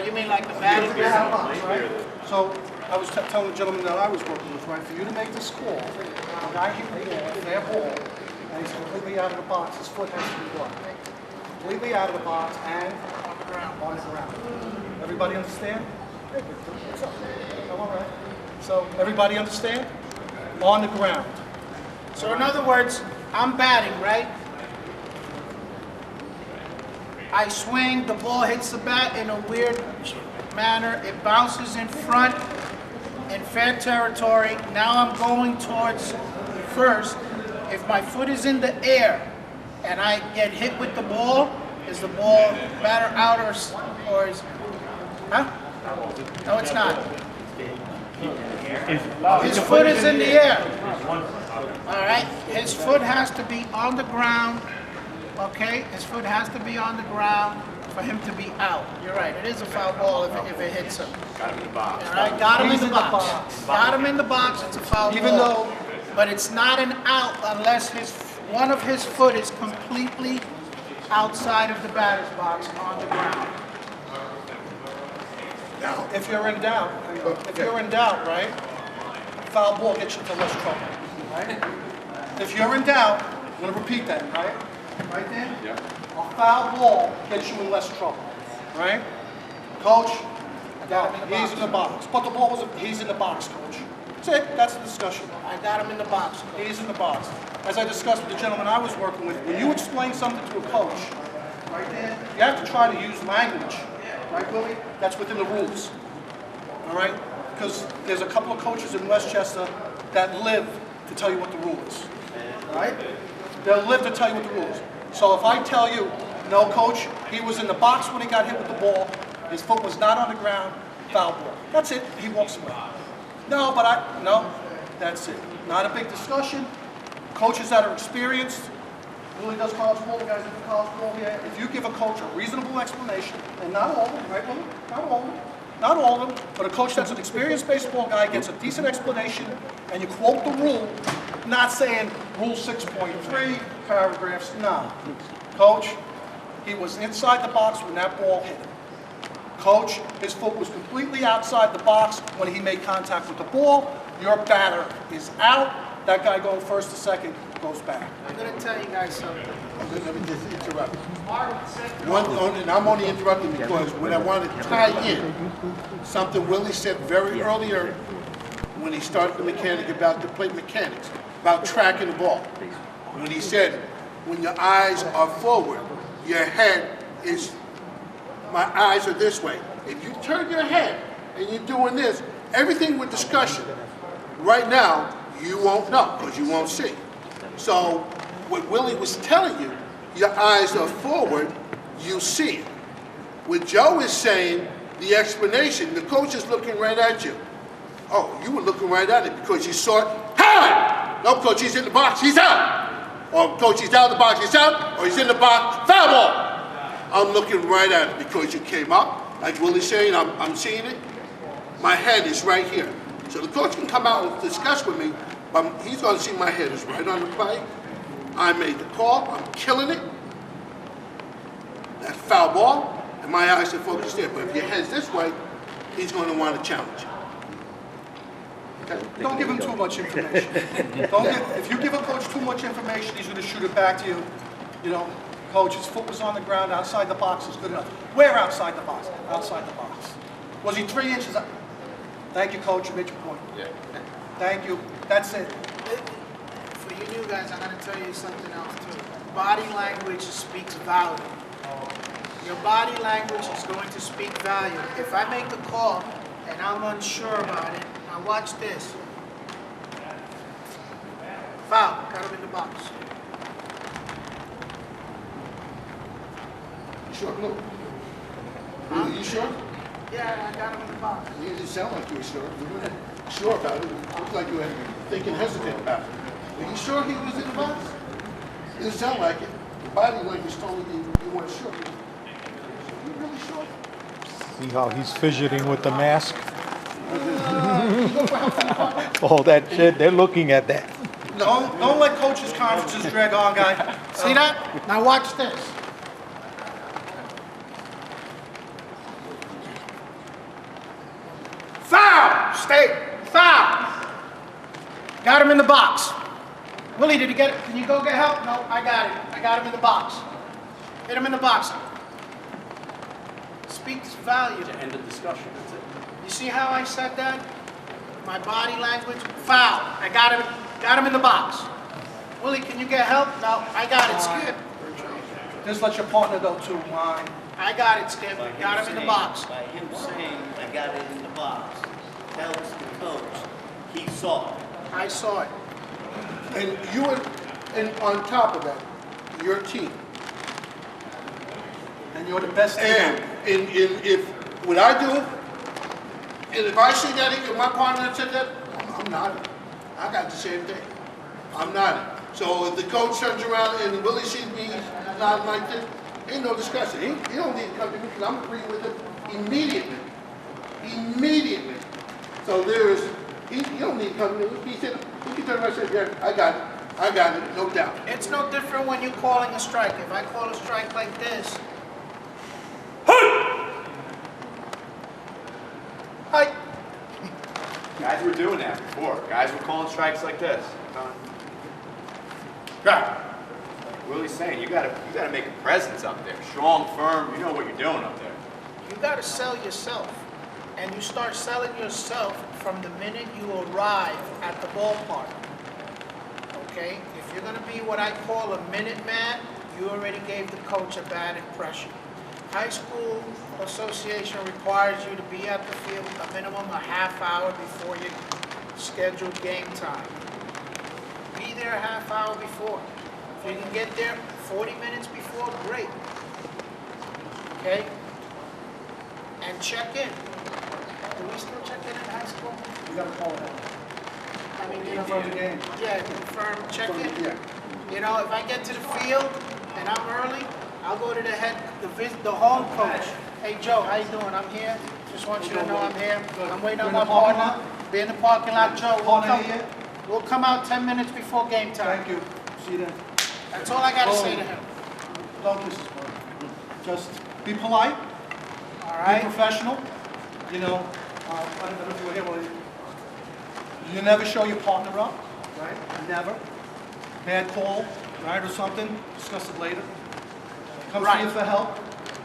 You mean like the batter's box? Right? So I was telling the gentleman that I was working with, right, for you to make this call, the guy hit the ball, fair ball, and he's completely out of the box. His foot has to be blocked. Completely out of the box and on the ground. On the ground. Everybody understand? What's up? I'm all right. So everybody understand? On the ground. So in other words, I'm batting, right? I swing, the ball hits the bat in a weird manner. It bounces in front in fair territory. Now I'm going towards first. If my foot is in the air and I get hit with the ball, is the ball batter out or is, huh? No, it's not. His foot is in the air. All right, his foot has to be on the ground. Okay, his foot has to be on the ground for him to be out. You're right, it is a foul ball if it hits him. Got him in the box. All right, got him in He's the in the box. box. Got him in the box, it's a foul ball. Even though- But it's not an out unless one of his foot is completely outside of the batter's box on the ground. Now, if you're in doubt, right, foul ball gets you into less trouble, right? If you're in doubt, I'm going to repeat that, right? Right there? Yeah. A foul ball gets you in less trouble, right? Coach, I got him in the box. He's in the box. But the ball was, he's in the box, coach. That's it. That's the discussion. I got him in the box. He's in the box. As I discussed with the gentleman I was working with, when you explain something to a coach, right there, you have to try to use language, right, Willie? That's within the rules, all right? Because there's a couple of coaches in Westchester that live to tell you what the rule is, all right? They'll live to tell you what the rule is. So if I tell you, no, coach, he was in the box when he got hit with the ball, his foot was not on the ground, foul ball. That's it. He walks away. No, that's it. Not a big discussion. Coaches that are experienced, Willie does college ball, the guys that do college ball, yeah. If you give a coach a reasonable explanation, and not all of them, right, Willie? Not all of them, but a coach that's an experienced baseball guy gets a decent explanation, and you quote the rule, not saying rule 6.3, paragraphs, no. Coach, he was inside the box when that ball hit him. Coach, his foot was completely outside the box when he made contact with the ball. Your batter is out. That guy going first to second goes back. I'm going to tell you guys something. Let me just interrupt. And I'm only interrupting because what I want to tie in, something Willie said very earlier when he started the mechanic about the plate mechanics, about tracking the ball. When he said, when your eyes are forward, your head is, my eyes are this way. If you turn your head and you're doing this, everything with discussion, right now, you won't know because you won't see. So what Willie was telling you, your eyes are forward, you see it. What Joe is saying, the explanation, the coach is looking right at you. Oh, you were looking right at it because you saw it. Hey! No, coach, he's in the box, he's out. Or coach, he's out of the box, he's out. Or he's in the box, foul ball. I'm looking right at it because you came up. Like Willie's saying, I'm seeing it. My head is right here. So the coach can come out and discuss with me, but he's going to see my head is right on the play. I made the call. I'm killing it. That's foul ball, and my eyes are focused there. But if your head's this way, he's going to want to challenge. Don't give him too much information. If you give a coach too much information, he's going to shoot it back to you. You know, coach, his foot was on the ground, outside the box is good enough. Where outside the box? Outside the box. Was he 3 inches out? Thank you, coach, you made your point. Yeah. Thank you. That's it. For you new guys, I'm going to tell you something else too. Body language speaks value. Your body language is going to speak value. If I make a call and I'm unsure about it, now watch this. Foul, got him in the box. You sure, Blue? Blue, you sure? Yeah, I got him in the box. You didn't sound like you were sure. You weren't sure about it. It looked like you were thinking hesitant about it. Are you sure he was in the box? It didn't sound like it. The body language told me you weren't sure. Are you really sure? See how he's fidgeting with the mask? All that shit, they're looking at that. Don't let coaches' conferences drag on, guy. See that? Now watch this. Foul! Stay. Foul! Got him in the box. Willie, did he get it? Can you go get help? No, I got it. I got him in the box. Hit him in the box. Speaks value. To end the discussion, that's it. You see how I said that? My body language. Foul. I got him in the box. Willie, can you get help? No, I got it, Skip. Just let your partner go too, mine. I got it, Skip. Got him in the box. By him saying, I got it in the box, helps the coach. He saw it. I saw it. And you were, and on top of that, your team. And you're the best team. And if what I do, and if I see that, if my partner said that, I'm not. I got the same thing. I'm not. So if the coach turns around and Willie sees me not like this, ain't no discussion. He don't need to come to me because I'm agreeing with him immediately. Immediately. So you don't need to come to me. He said, he can turn around and say, yeah, I got it. I got it, no doubt. It's no different when you're calling a strike. If I call a strike like this, hi. Guys were doing that before. Guys were calling strikes like this. Right. Willie's saying you gotta make a presence up there. Strong, firm, you know what you're doing up there. You got to sell yourself. And you start selling yourself from the minute you arrive at the ballpark. Okay? If you're going to be what I call a minute man, you already gave the coach a bad impression. High school association requires you to be at the field a minimum a half hour before your scheduled game time. Be there a half hour before. If you can get there 40 minutes before, great. Okay? And check in. Do we still check in high school? You gotta call it out. I mean, Confirm the game. Yeah, confirm, check in. Yeah. You know, if I get to the field and I'm early, I'll go to the home coach. Hey Joe, how you doing? I'm here. Just want you to know I'm here. I'm waiting on my partner. Be in the parking lot, Joe. We'll come out 10 minutes before game time. Thank you. See you then. That's all I gotta say to him. Don't disappoint. Just be polite. All Be right? professional. You know, I don't know if you were here, well, you never show your partner up, right? Never. Bad call, right, or something, discuss it later. Comes to you for help.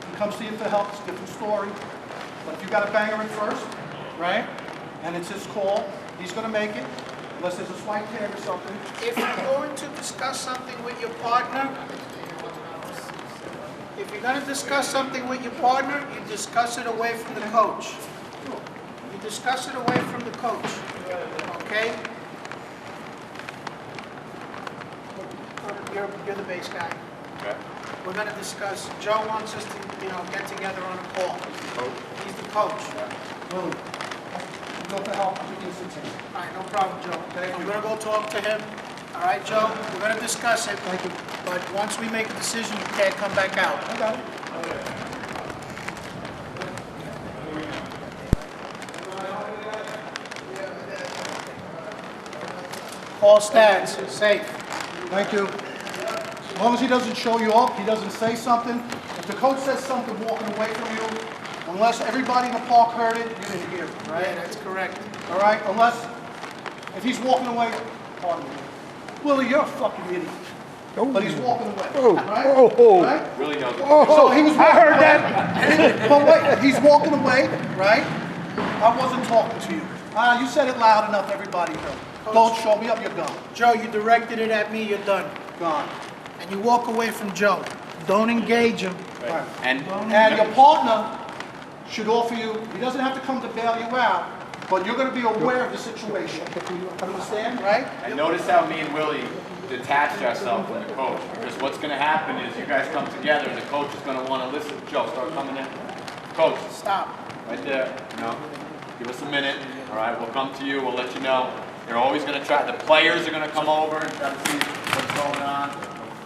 He comes to you for help, it's a different story. But if you got a banger at first, right, and it's his call, he's gonna make it, unless there's a slight tag or something. If you're going to discuss something with your partner, if you're going to discuss something with your partner, you discuss it away from the coach. You discuss it away from the coach, okay? You're the base guy. Okay. We're going to discuss, Joe wants us to, get together on a call. He's the coach. Willie, you go for help, you can sit here. All right, no problem, Joe. I'm going to go talk to him. All right, Joe, we're going to discuss it. Thank you. But once we make a decision, you can't come back out. I got it. Call stands, safe. Thank you. As long as he doesn't show you up, he doesn't say something. If the coach says something walking away from you, unless everybody in the park heard it, you didn't hear it, right? Yeah, that's correct. All right? Unless, if he's walking away, pardon me. Willie, you're a fucking idiot. But he's walking away, right? Right? Really knows. So he was walking I heard that. But wait, he's walking away, right? I wasn't talking to you. You said it loud enough, everybody heard. Don't show me up, you're gone. Joe, you directed it at me, you're done. Gone. And you walk away from Joe. Don't engage him. Right. And And your partner should offer you, he doesn't have to come to bail you out, but you're going to be aware of the situation. Understand, right? And notice how me and Willie detached ourselves from the coach. Because what's going to happen is you guys come together and the coach is going to want to listen. Joe, start coming in. Coach, Stop. right there. You know, give us a minute. All right, we'll come to you. We'll let you know. You're always going to try. The players are going to come over and try to see what's going on.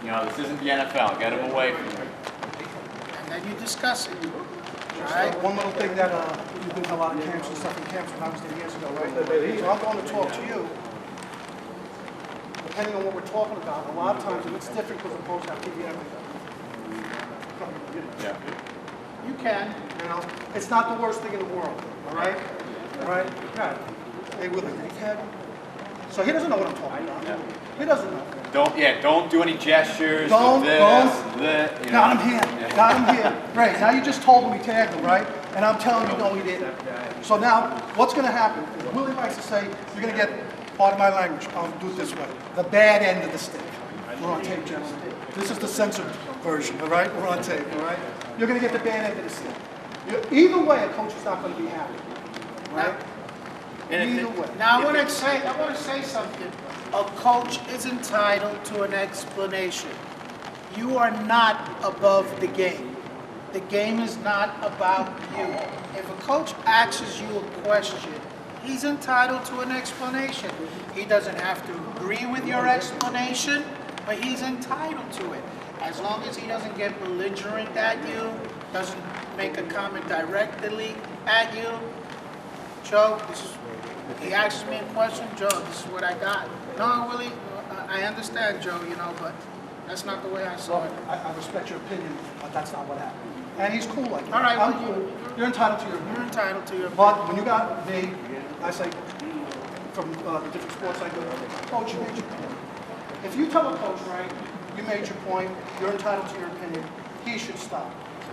You know, this isn't the NFL. Get them away from you. And then you discuss it. All right? One little thing that you've been to a lot of camps and stuff in camps when I was there years ago, right? So I'm going to talk to you. Depending on what we're talking about, a lot of times it's different because the coach have to give you everything. Yeah. You can, you know. It's not the worst thing in the world, all right? All right? Yeah. Hey, Willie, so he doesn't know what I'm talking about. Yeah. He doesn't know. Don't do any gestures. Don't. You know. Got him here. Got him here. Right. Now you just told him he tagged him, right? And I'm telling you, no, he didn't. So now, what's going to happen? Willie likes to say, you're going to get, pardon my language, I'll do it this way, the bad end of the stick. We're on tape, gentlemen. This is the censored version, all right? We're on tape, all right? You're going to get the bad end of the stick. Either way, a coach is not going to be happy, right? Either way. Now I want to say something. A coach is entitled to an explanation. You are not above the game. The game is not about you. If a coach asks you a question, he's entitled to an explanation. He doesn't have to agree with your explanation, but he's entitled to it. As long as he doesn't get belligerent at you, doesn't make a comment directly at you. Joe, he asks me a question, Joe, this is what I got. No, Willie, I understand, Joe, you know, but that's not the way I saw it. I respect your opinion, but that's not what happened. And he's cool like that. All right, I'm well, cool. You're entitled to your opinion. You're entitled to your But when you got me, I say, from the different sports I go to, coach, you made your point. If you tell a coach, right, you made your point, you're entitled to your opinion, he should stop.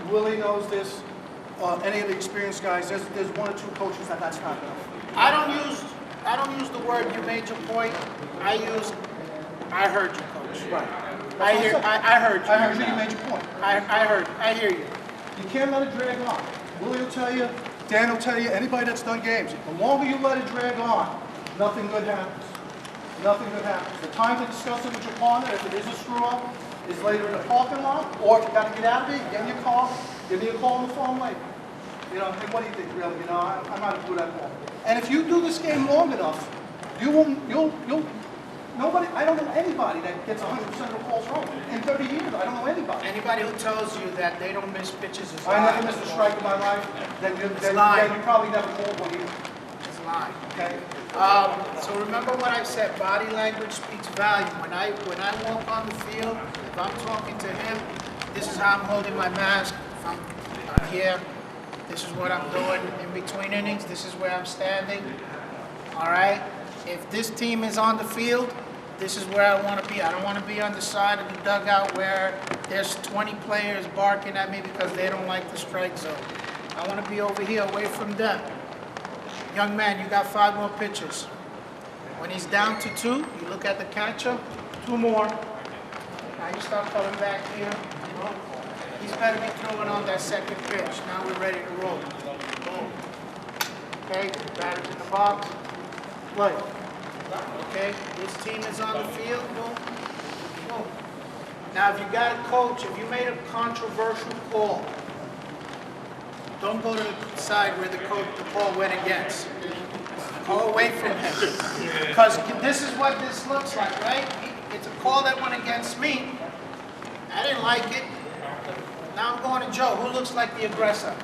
Willie knows this. Any of the experienced guys, there's one or two coaches that's not enough. I don't use the word you made your point. I heard you, coach. Right. I heard you. I heard you made your point. I hear you. You can't let it drag on. Willie will tell you, Dan will tell you, anybody that's done games, the longer you let it drag on, nothing good happens. Nothing good happens. The time to discuss it with your partner, if it is a screw up, is later in the parking lot, or if you got to get out of it, get in your car, give me a call on the phone later. You know, hey, what do you think, really? You know, I'm not do that ball. And if you do this game long enough, nobody, I don't know anybody that gets 100% of the calls wrong. In 30 years, I don't know anybody. Anybody who tells you that they don't miss pitches is I lying. never missed a strike in my life, then you probably never called one either. It's lying. Okay? So remember what I said, body language speaks volume. When I walk on the field, if I'm talking to him, this is how I'm holding my mask. If I'm here, this is what I'm doing in between innings, this is where I'm standing. All right? If this team is on the field, this is where I want to be. I don't want to be on the side of the dugout where there's 20 players barking at me because they don't like the strike zone. I want to be over here away from them. Young man, you got 5 more pitches. When he's down to 2, you look at the catcher, 2 more. Now you start coming back here. You know, he's better be throwing on that second pitch. Now we're ready to roll. Boom. Okay, batter's in the box. Play. Okay, this team is on the field. Boom. Boom. Now if you got a coach, if you made a controversial call, don't go to the side where the ball went against. Go away from him. Because this is what this looks like, right? It's a call that went against me. I didn't like it. Now I'm going to Joe, who looks like the aggressor.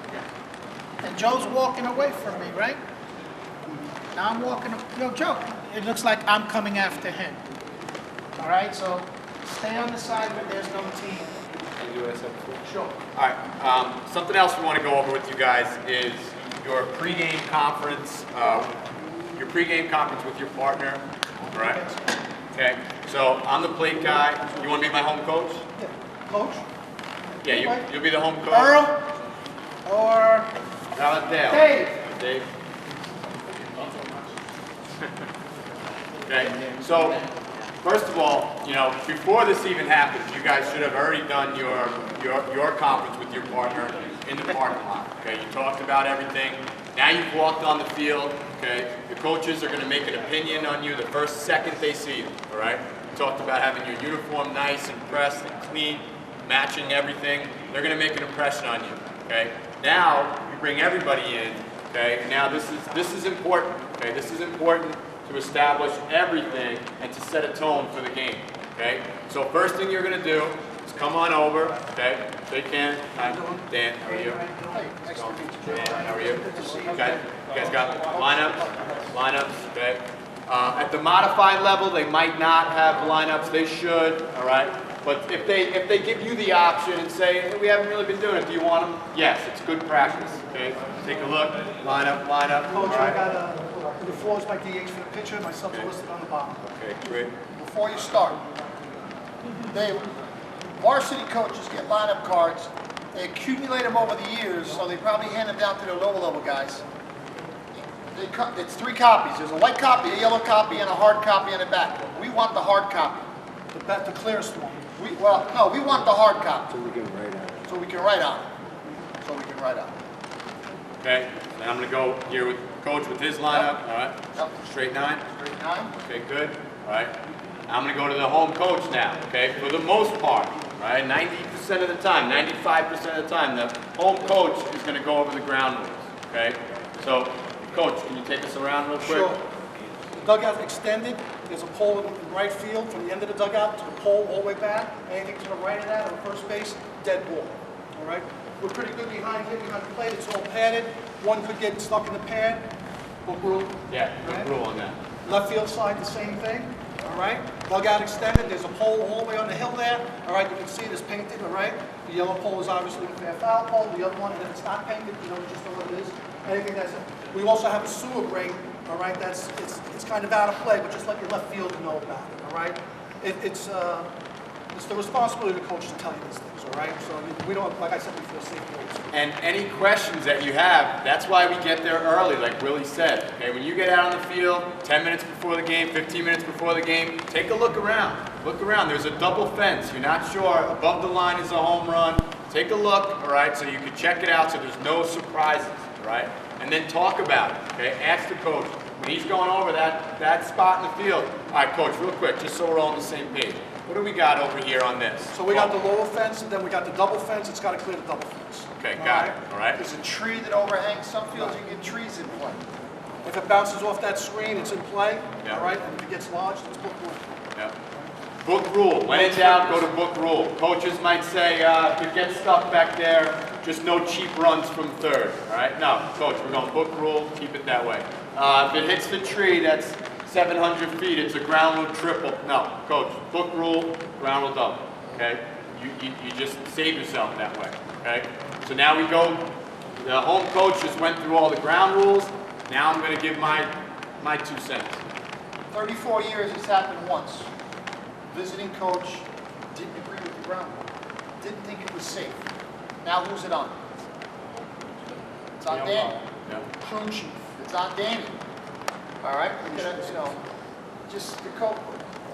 And Joe's walking away from me, right? Now I'm walking, yo, Joe, it looks like I'm coming after him. All right, so stay on the side when there's no team. Sure. All right. Something else we want to go over with you guys is your pregame conference. Your pregame conference with your partner. All right. Okay. So I'm the plate guy. You want to be my home coach? Yeah. Coach? Yeah, you'll be the home coach. Earl or How about Dale? Dave? Dave. Okay. So first of all, you know, before this even happens, you guys should have already done your conference with your partner in the parking lot. Okay, you talked about everything. Now you've walked on the field. Okay, the coaches are going to make an opinion on you the first second they see you. All right. You talked about having your uniform nice and pressed and clean, matching everything. They're going to make an impression on you. Okay. Now you bring everybody in. Okay. And now this is important. Okay. This is important to establish everything and to set a tone for the game, okay? So first thing you're gonna do is come on over, okay? Shake hands. Hi, Dan, how are you? Dan, how are you? Okay, you guys got lineups, okay? At the modified level, they might not have lineups, they should, all right? But if they give you the option and say, hey, we haven't really been doing it, do you want them? Yes, it's good practice, okay? Take a look, line up, Coach, all right? I got the floor is my DH for the pitcher, my subs are listed on the bottom. Okay, great. Before you start, varsity coaches get lineup cards. They accumulate them over the years, so they probably hand them down to their lower level guys. It's 3 copies. There's a white copy, a yellow copy, and a hard copy in the back. We want the hard copy. The clearest one. We want the hard copy. So we can write on it. So we can write on it. Okay, now I'm going to go here with Coach with his lineup, all right? Yep. Straight 9? Straight 9. Okay, good, all right. I'm going to go to the home coach now, okay? For the most part, all right, 90% of the time, 95% of the time, the home coach is going to go over the ground rules, okay? So, Coach, can you take us around real quick? Sure. The dugout extended. There's a pole in right field from the end of the dugout to the pole all the way back. Anything to the right of that or first base, dead ball. All right? We're pretty good behind here, behind the plate. It's all padded. One could get stuck in the pad. Book rule. Yeah, Right? good rule on that. Left field side, the same thing. All right? Dugout extended. There's a pole all the way on the hill there. All right? You can see it is painted. All right? The yellow pole is obviously the fair foul pole. The other one, and if it's not painted, you know just know what it is. Anything that's it. We also have a sewer break. All right? It's kind of out of play, but just let your left field know about it. All right? It's the responsibility of the coach to tell you these things. All right? So we don't, like I said before, safety rules. And any questions that you have, that's why we get there early, like Willie said. Okay, when you get out on the field, 10 minutes before the game, 15 minutes before the game, take a look around. Look around. There's a double fence. You're not sure. Above the line is a home run. Take a look, all right, so you can check it out so there's no surprises, all right? And then talk about it, okay? Ask the coach. When he's going over that spot in the field, all right, coach, real quick, just so we're all on the same page. What do we got over here on this? So we got the lower fence, and then we got the double fence. It's got to clear the double fence. Okay, got it. All right. There's a tree that overhangs some fields. You get trees in play. If it bounces off that screen, it's in play. Yeah. All right, and if it gets lodged, it's book rule. Yeah. Book rule. When in doubt, go to book rule. Coaches might say, if it gets stuck back there, just no cheap runs from third. All right? No, coach, we're going book rule. Keep it that way. If it hits the tree, that's 700 feet. It's a ground rule triple. No, coach, book rule, ground rule double. Okay? You just save yourself that way. Okay? So now we go. The home coach just went through all the ground rules. Now I'm going to give my 2 cents. 34 years, it's happened once. Visiting coach didn't agree with the ground rule. Didn't think it was safe. Now who's it on? It's on Danny. Yeah. Crew chief. It's on Danny. All right? Just the coach.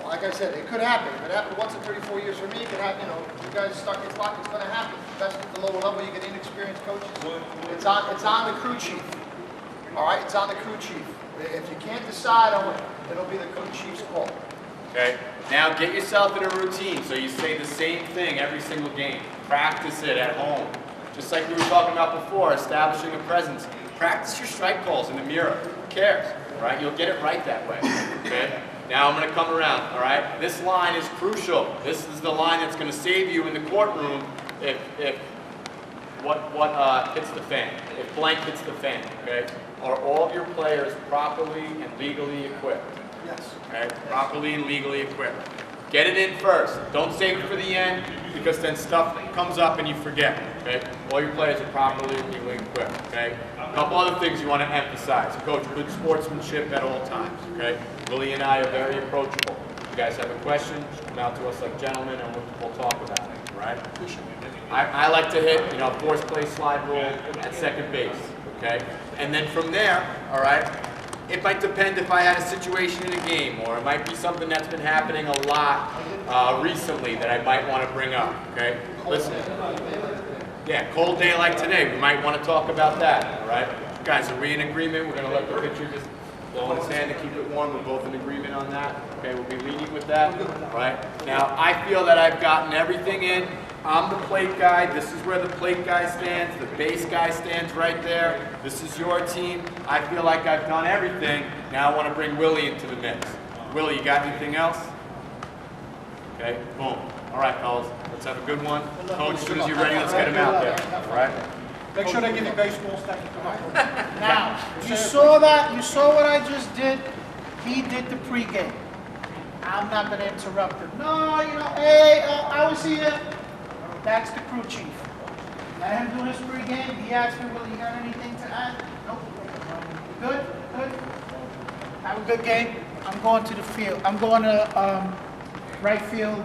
Like I said, it could happen. If it happened once in 34 years for me, it could happen. You guys start your clock, it's going to happen. That's at the lower level. You get inexperienced coaches. It's on the crew chief. All right? It's on the crew chief. If you can't decide on it, it'll be the crew chief's call. Okay, now get yourself in a routine so you say the same thing every single game. Practice it at home. Just like we were talking about before, establishing a presence. Practice your strike calls in the mirror. Who cares, right? You'll get it right that way, okay? Now I'm going to come around, all right? This line is crucial. This is the line that's going to save you in the courtroom if what hits the fan, if blank hits the fan, okay? Are all of your players properly and legally equipped? Yes. Okay? Properly and legally equipped. Get it in first. Don't save it for the end because then stuff comes up and you forget. Okay? All your players are properly and legally equipped. Okay? A couple other things you want to emphasize. Coach, good sportsmanship at all times. Okay? Willie and I are very approachable. If you guys have a question, just come out to us like gentlemen and we'll talk about it. All right? I like to hit, force play slide rule at second base. Okay? And then from there, all right, it might depend if I had a situation in a game, or it might be something that's been happening a lot recently that I might want to bring up, okay? Listen, yeah, cold day like today, we might want to talk about that, all right? Guys, are we in agreement? We're going to let the pitcher just blow in his hand to keep it warm. We're both in agreement on that, okay? We'll be leading with that, all right? Now, I feel that I've gotten everything in. I'm the plate guy. This is where the plate guy stands. The base guy stands right there. This is your team. I feel like I've done everything. Now I want to bring Willie into the mix. Willie, you got anything else? Okay, boom. All right, fellas. Let's have a good one. Coach, as soon as you're ready, let's get him out there. All right? Make sure they give you baseball stuff to come up. Now, you saw that? You saw what I just did? He did the pregame. I'm not going to interrupt him. No, hey, I was here. That's the crew chief. Let him do his pregame. He asked me, well, you got anything to add? Nope. Good? Good? Have a good game. I'm going to the field. I'm going to right field.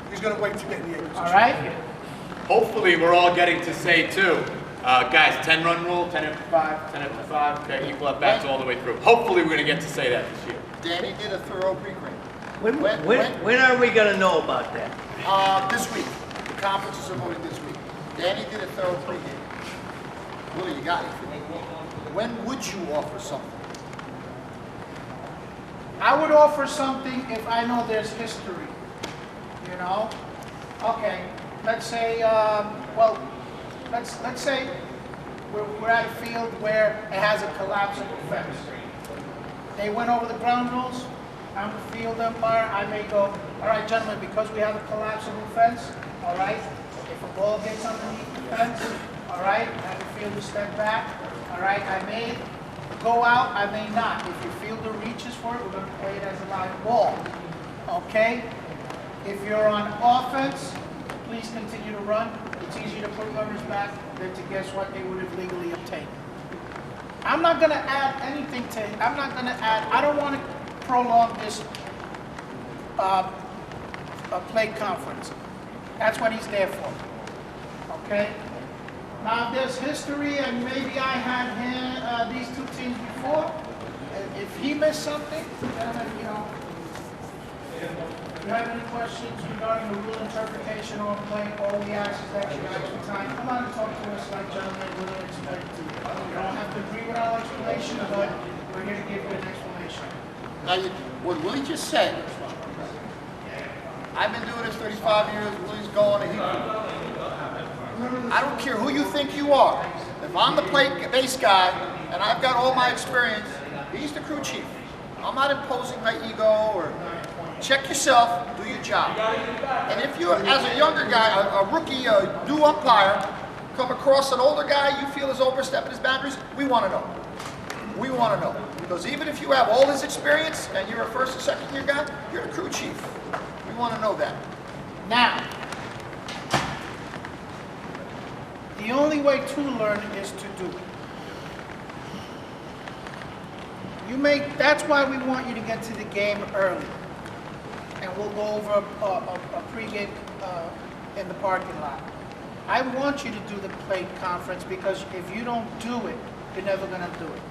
He's going to wait to get in the position. All right? Hopefully, we're all getting to say, too, guys, 10-run rule, 10 after 5, 10 after 5, okay, equal at bats all the way through. Hopefully, we're going to get to say that this year. Danny did a thorough pregame. When are we going to know about that? This week. The conferences are voting this week. Danny did a thorough pregame. Willie, you got it. When would you offer something? I would offer something if I know there's history. Okay, let's say, let's say we're at a field where it has a collapsible fence. They went over the ground rules. I'm the field umpire. I may go, all right, gentlemen, because we have a collapsible fence, all right, if a ball gets underneath the fence, all right, have the fielder step back, all right, I may go out, I may not. If your fielder reaches for it, we're going to play it as a live ball, okay? If you're on offense, please continue to run. It's easier to put runners back than to guess what they would have legally obtained. I'm not going to add anything to it. I don't want to prolong this play conference. That's what he's there for. Okay? Now, if there's history, and maybe I had these two teams before, if he missed something, then, if you have any questions regarding the rule interpretation or play, all we ask is that you have some time. Come on and talk to us like gentlemen, we'll explain to you. You don't have to agree with our explanation, but we're here to give you an explanation. Now, what Willie just said, I've been doing this 35 years, Willie's going, and I don't care who you think you are. If I'm the plate base guy, and I've got all my experience, he's the crew chief. I'm not imposing my ego, or check yourself, do your job. And if you, as a younger guy, a rookie, a new umpire, come across an older guy you feel is overstepping his boundaries, we want to know. We want to know. Because even if you have all his experience and you're a first or second year guy, you're the crew chief. We want to know that. Now, the only way to learn is to do it. That's why we want you to get to the game early. And we'll go over a pregame in the parking lot. I want you to do the plate conference because if you don't do it, you're never going to do it.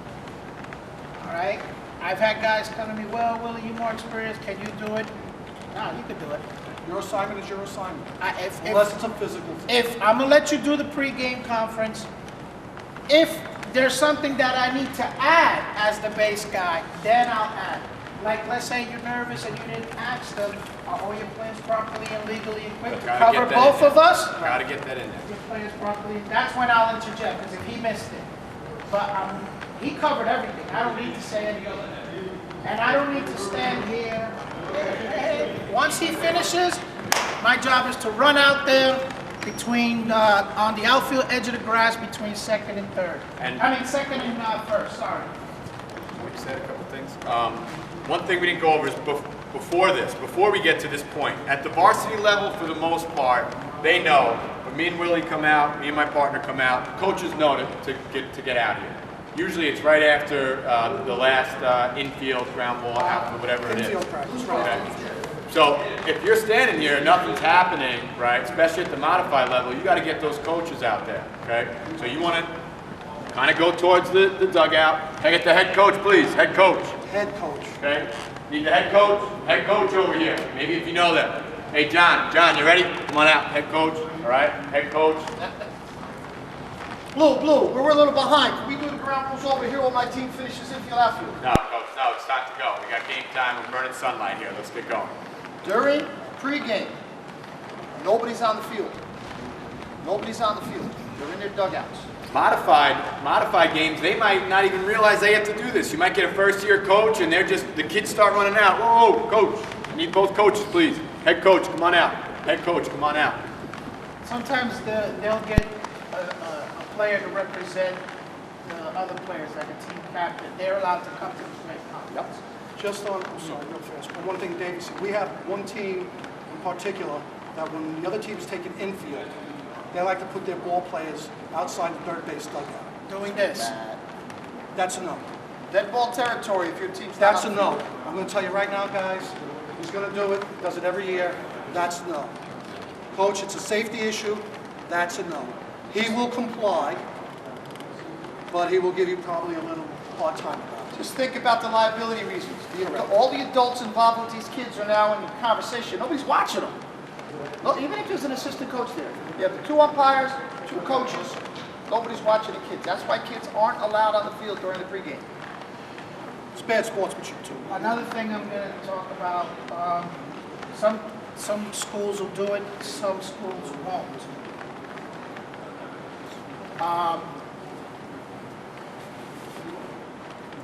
All right? I've had guys come to me, well, Willie, you're more experienced. Can you do it? No, you can do it. Your assignment is your assignment. Unless it's a physical thing. If I'm going to let you do the pregame conference, if there's something that I need to add as the base guy, then I'll add. Like, let's say you're nervous and you didn't ask them, are all your plans properly and legally equipped to cover both of us? Gotta get that in there. Your plans properly. That's when I'll interject, because if he missed it. But he covered everything. I don't need to say anything. And I don't need to stand here. Once he finishes, my job is to run out there between, on the outfield edge of the grass between second and third. Second and first, sorry. We said a couple things. one thing we didn't go over is before we get to this point, at the varsity level, for the most part, they know. When me and Willie come out, me and my partner come out, coaches know to get out here. Usually it's right after the last infield ground ball, outfield, whatever it is. Infield practice, right. Okay. So if you're standing here and nothing's happening, right, especially at the modified level, you got to get those coaches out there, okay? So you want to kind of go towards the dugout. Hey, get the head coach, please, head coach. Head coach. Okay? Need the head coach over here. Maybe if you know them. Hey, John, you ready? Come on out, head coach, all right? Head coach. Blue, we're a little behind. Can we do the ground rules over here while my team finishes infield outfield? No, coach, no, it's time to go. We got game time, we're burning sunlight here. Let's get going. During pregame, nobody's on the field. Nobody's on the field. They're in their dugouts. Modified games, they might not even realize they have to do this. You might get a first-year coach, and the kids start running out. Whoa, coach, I need both coaches, please. Head coach, come on out. Head coach, come on out. Sometimes they'll get a player to represent the other players, like a team captain. They're allowed to come to the play conference. Just on, I'm sorry, real fast, but one thing David said, we have one team in particular that when the other team is taking infield, they like to put their ball players outside the third base dugout. Doing this. That's a no. Dead ball territory if your team's not That's a on no. the field. I'm going to tell you right now, guys, he's going to do it, does it every year, that's a no. Coach, it's a safety issue, that's a no. He will comply, but he will give you probably a little hard time about it. Just think about the liability reasons. All the adults involved with these kids are now in the conversation. Nobody's watching them. No, even if there's an assistant coach there. You have the 2 umpires, 2 coaches. Nobody's watching the kids. That's why kids aren't allowed on the field during the pregame. It's bad sportsmanship, too. Another thing I'm going to talk about, some schools will do it, some schools won't.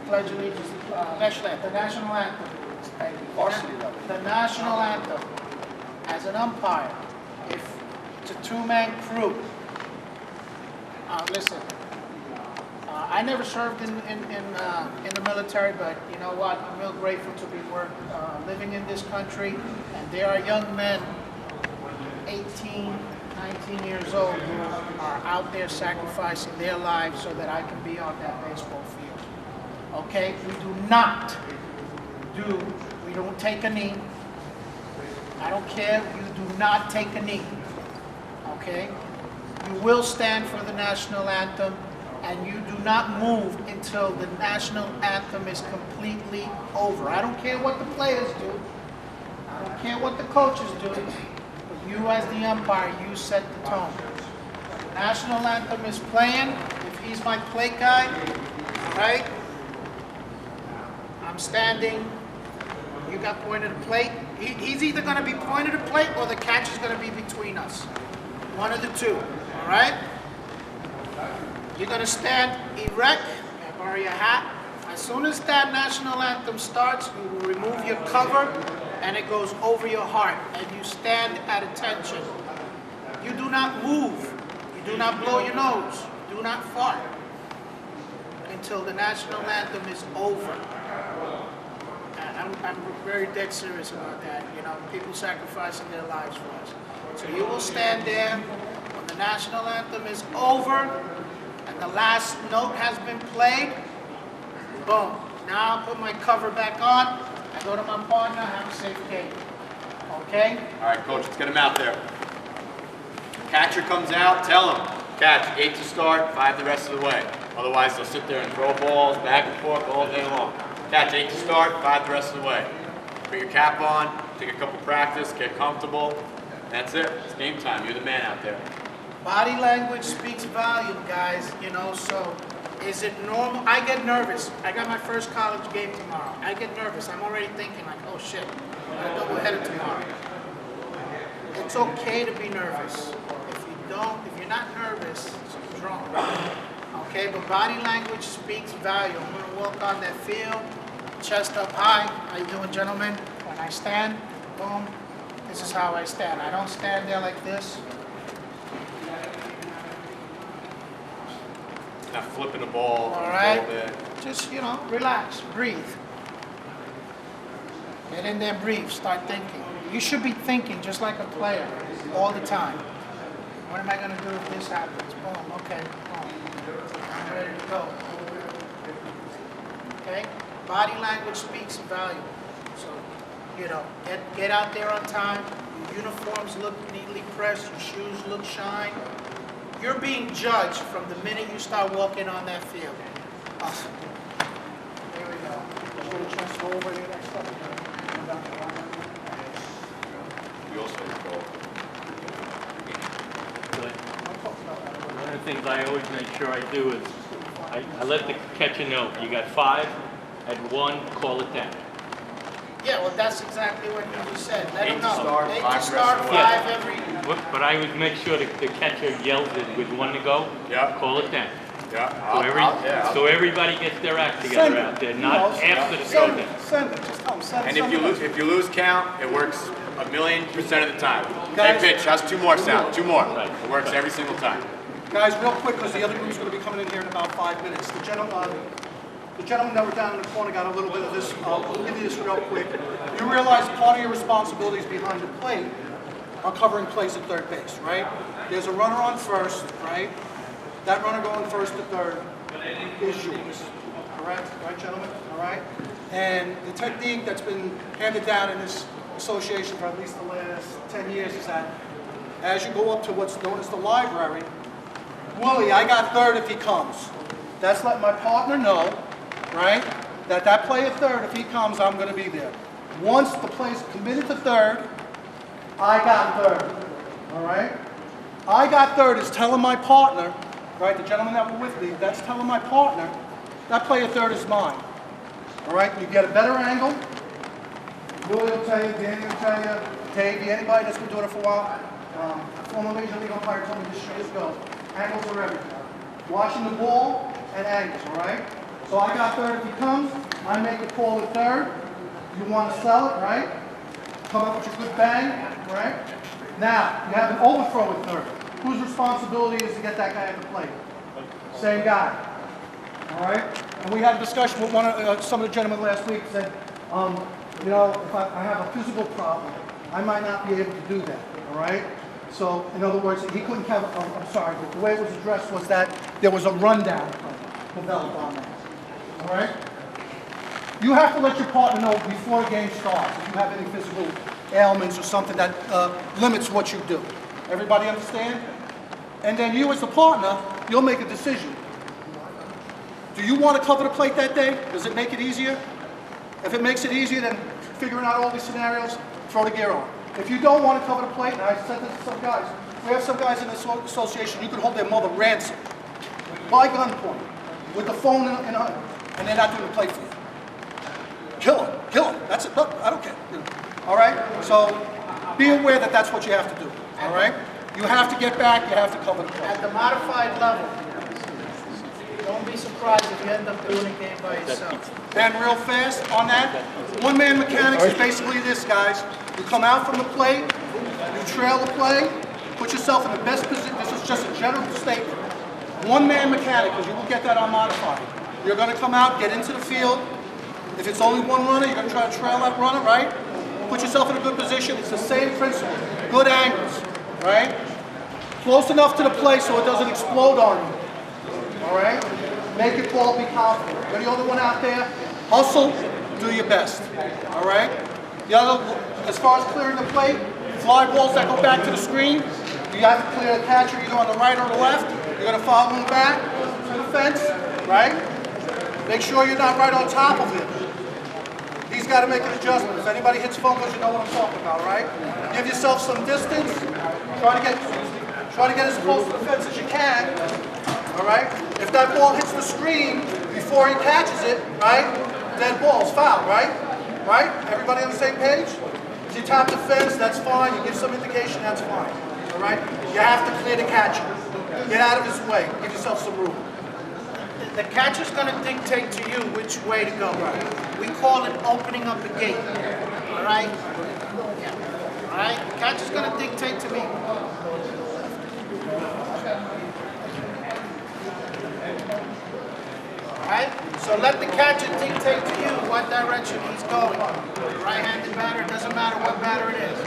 Pledge allegiance, the national anthem. Varsity level. The national anthem, as an umpire, if it's a 2-man crew, listen, I never served in the military, but you know what? I'm real grateful to be living in this country, and there are young men, 18, 19 years old, who are out there sacrificing their lives so that I can be on that baseball field. Okay? We don't take a knee. I don't care, you do not take a knee. Okay? You will stand for the national anthem, and you do not move until the national anthem is completely over. I don't care what the players do. I don't care what the coaches do. But you as the umpire, you set the tone. The national anthem is playing. If he's my plate guy, all right? I'm standing. You got pointed to plate. He's either going to be pointed to plate or the catch is going to be between us. One of the two, all right? You're going to stand erect. May I borrow your hat? As soon as that national anthem starts, you will remove your cover and it goes over your heart and you stand at attention. You do not move. You do not blow your nose. You do not fart until the national anthem is over. I'm very dead serious about that. You know, people sacrificing their lives for us. So you will stand there when the national anthem is over and the last note has been played. Boom. Now I'll put my cover back on. I go to my partner, have a safe game. Okay? All right, coach, let's get him out there. Catcher comes out, tell him, catch, 8 to start, 5 the rest of the way. Otherwise, they'll sit there and throw balls back and forth all day long. Catch, 8 to start, 5 the rest of the way. Put your cap on, take a couple practice, get comfortable. That's it. It's game time. You're the man out there. Body language speaks volume, guys. You know, so is it normal? I get nervous. I got my first college game tomorrow. I get nervous. I'm already thinking like, oh shit, I'm gonna double-header tomorrow. It's okay to be nervous. If you're not nervous, it's wrong. Okay, but body language speaks value. I'm gonna walk on that field, chest up high. How you doing, gentlemen? When I stand, boom, this is how I stand. I don't stand there like this. Not flipping the ball All right. a little bit. Just, you know, relax, breathe. Get in there, breathe, start thinking. You should be thinking just like a player all the time. What am I going to do if this happens? Boom, okay, boom. I'm ready to go. Okay? Body language speaks volume. So, you know, get out there on time. Your uniforms look neatly pressed. Your shoes look shine. You're being judged from the minute you start walking on that field. Awesome. There we go. Just a little chance to go over to the next level. We also recall. One of the things I always make sure I do is I let the catcher know you got 5, at 1, call it down. Yeah, well, that's exactly what you just said. Let them know. 8 to start, 8 to 5 start, rest 5 every. But I would make sure that the catcher yells it with 1 to go. Yeah. Call it down. Yeah. So everybody gets their act together out there, not after the Send showdown. it. Send it. Just tell them. Send And send if you lose count, it works 1,000,000% of the time. Guys- Hey, pitch, how's 2 more sound? 2 more. Right. It works every single time. Guys, real quick, because the other group's going to be coming in here in about 5 minutes. The gentleman that were down in the corner got a little bit of this. I'll give you this real quick. You realize part of your responsibilities behind the plate are covering plays at third base, right? There's a runner on first, right? That runner going first to third is yours. Correct? Right, gentlemen? All right? And the technique that's been handed down in this association for at least the last 10 years is that as you go up to what's known as the library, Willie, I got third if he comes. That's letting my partner know, right, that play at third, if he comes, I'm going to be there. Once the play's committed to third, I got third. All right? I got third is telling my partner, right, the gentleman that were with me, that's telling my partner, that play at third is mine. All right? You get a better angle. Willie will tell you, Danny will tell you, Davey, anybody that's been doing it for a while, former Major League umpire told me this should just go. Angles are everything. Watching the ball and angles, all right? So I got third if he comes. I make the call at third. You want to sell it, right? Come up with your good bang, right? Now, you have an overthrow at third. Whose responsibility is to get that guy at the plate? Same guy. All right? And we had a discussion with some of the gentlemen last week said, you know, if I have a physical problem, I might not be able to do that, all right? So, in other words, he couldn't have, I'm sorry, but the way it was addressed was that there was a rundown developed on that, all right? You have to let your partner know before the game starts if you have any physical ailments or something that limits what you do. Everybody understand? And then you as the partner, you'll make a decision. Do you want to cover the plate that day? Does it make it easier? If it makes it easier, then figuring out all these scenarios, throw the gear on. If you don't want to cover the plate, and I said this to some guys, we have some guys in this association, you can hold their mother ransom by gunpoint with the phone in her, and they're not doing the plate for you. Kill him, that's it, look, I don't care. All right, so be aware that that's what you have to do, all right? You have to get back, you have to cover the plate. At the modified level, don't be surprised if you end up doing a game by yourself. And real fast on that, one-man mechanics is basically this, guys. You come out from the plate, you trail the play, put yourself in the best position. This is just a general statement. One-man mechanic, because you will get that on modified. You're going to come out, get into the field. If it's only one runner, you're going to try to trail that runner, right? Put yourself in a good position. It's the same principle. Good angles, right? Close enough to the play so it doesn't explode on you. All right? Make your call, be confident. You're the only one out there. Hustle, do your best. All right? The other, as far as clearing the plate, fly balls that go back to the screen, you have to clear the catcher either on the right or the left. You're going to follow him back to the fence, right? Make sure you're not right on top of him. He's got to make an adjustment. If anybody hits fumbles, you know what I'm talking about, right? Give yourself some distance. Try to get as close to the fence as you can. All right? If that ball hits the screen before he catches it, right? Dead ball's foul, right? Right? Everybody on the same page? If you tap the fence, that's fine. You give some indication, that's fine. All right? You have to clear the catcher. Get out of his way. Give yourself some room. The catcher's going to dictate to you which way to go. Right. We call it opening up the gate. All right? Yeah. All right? The catcher's going to dictate to me. All right? So So let the catcher dictate to you what direction he's going. Right-handed batter, it doesn't matter what batter it is.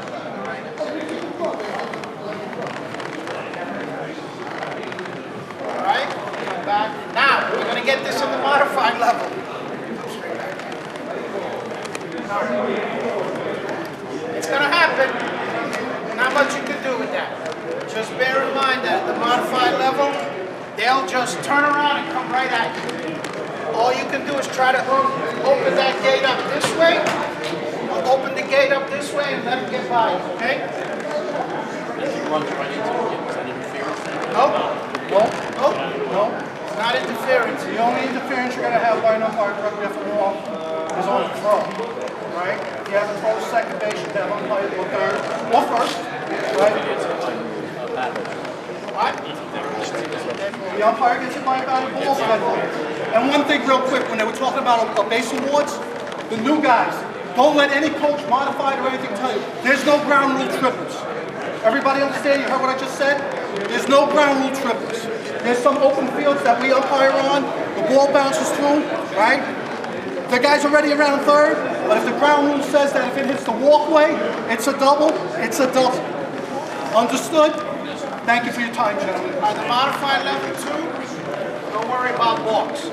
All right, come back. Now, we're going to get this in the modified level. It's going to happen. Not much you can do with that. Just bear in mind that at the modified level, they'll just turn around and come right at you. All you can do is try to open that gate up this way, or open the gate up this way and let him get by you, okay? No. It's not interference. The only interference you're going to have by an umpire correctly off the wall is on the throw, right? You have to throw second base, you have umpire or third, or first, right? What? The umpire gets hit by a batted ball. And one thing real quick, when they were talking about base awards, the new guys, don't let any coach modified or anything tell you. There's no ground rule triples. Everybody understand? You heard what I just said? There's no ground rule triples. There's some open fields that we umpire on, the ball bounces through, right? The guy's already around third, but if the ground rule says that if it hits the walkway, it's a double, it's a double. Understood? Thank you for your time, gentlemen. By the modified level 2, don't worry about walks.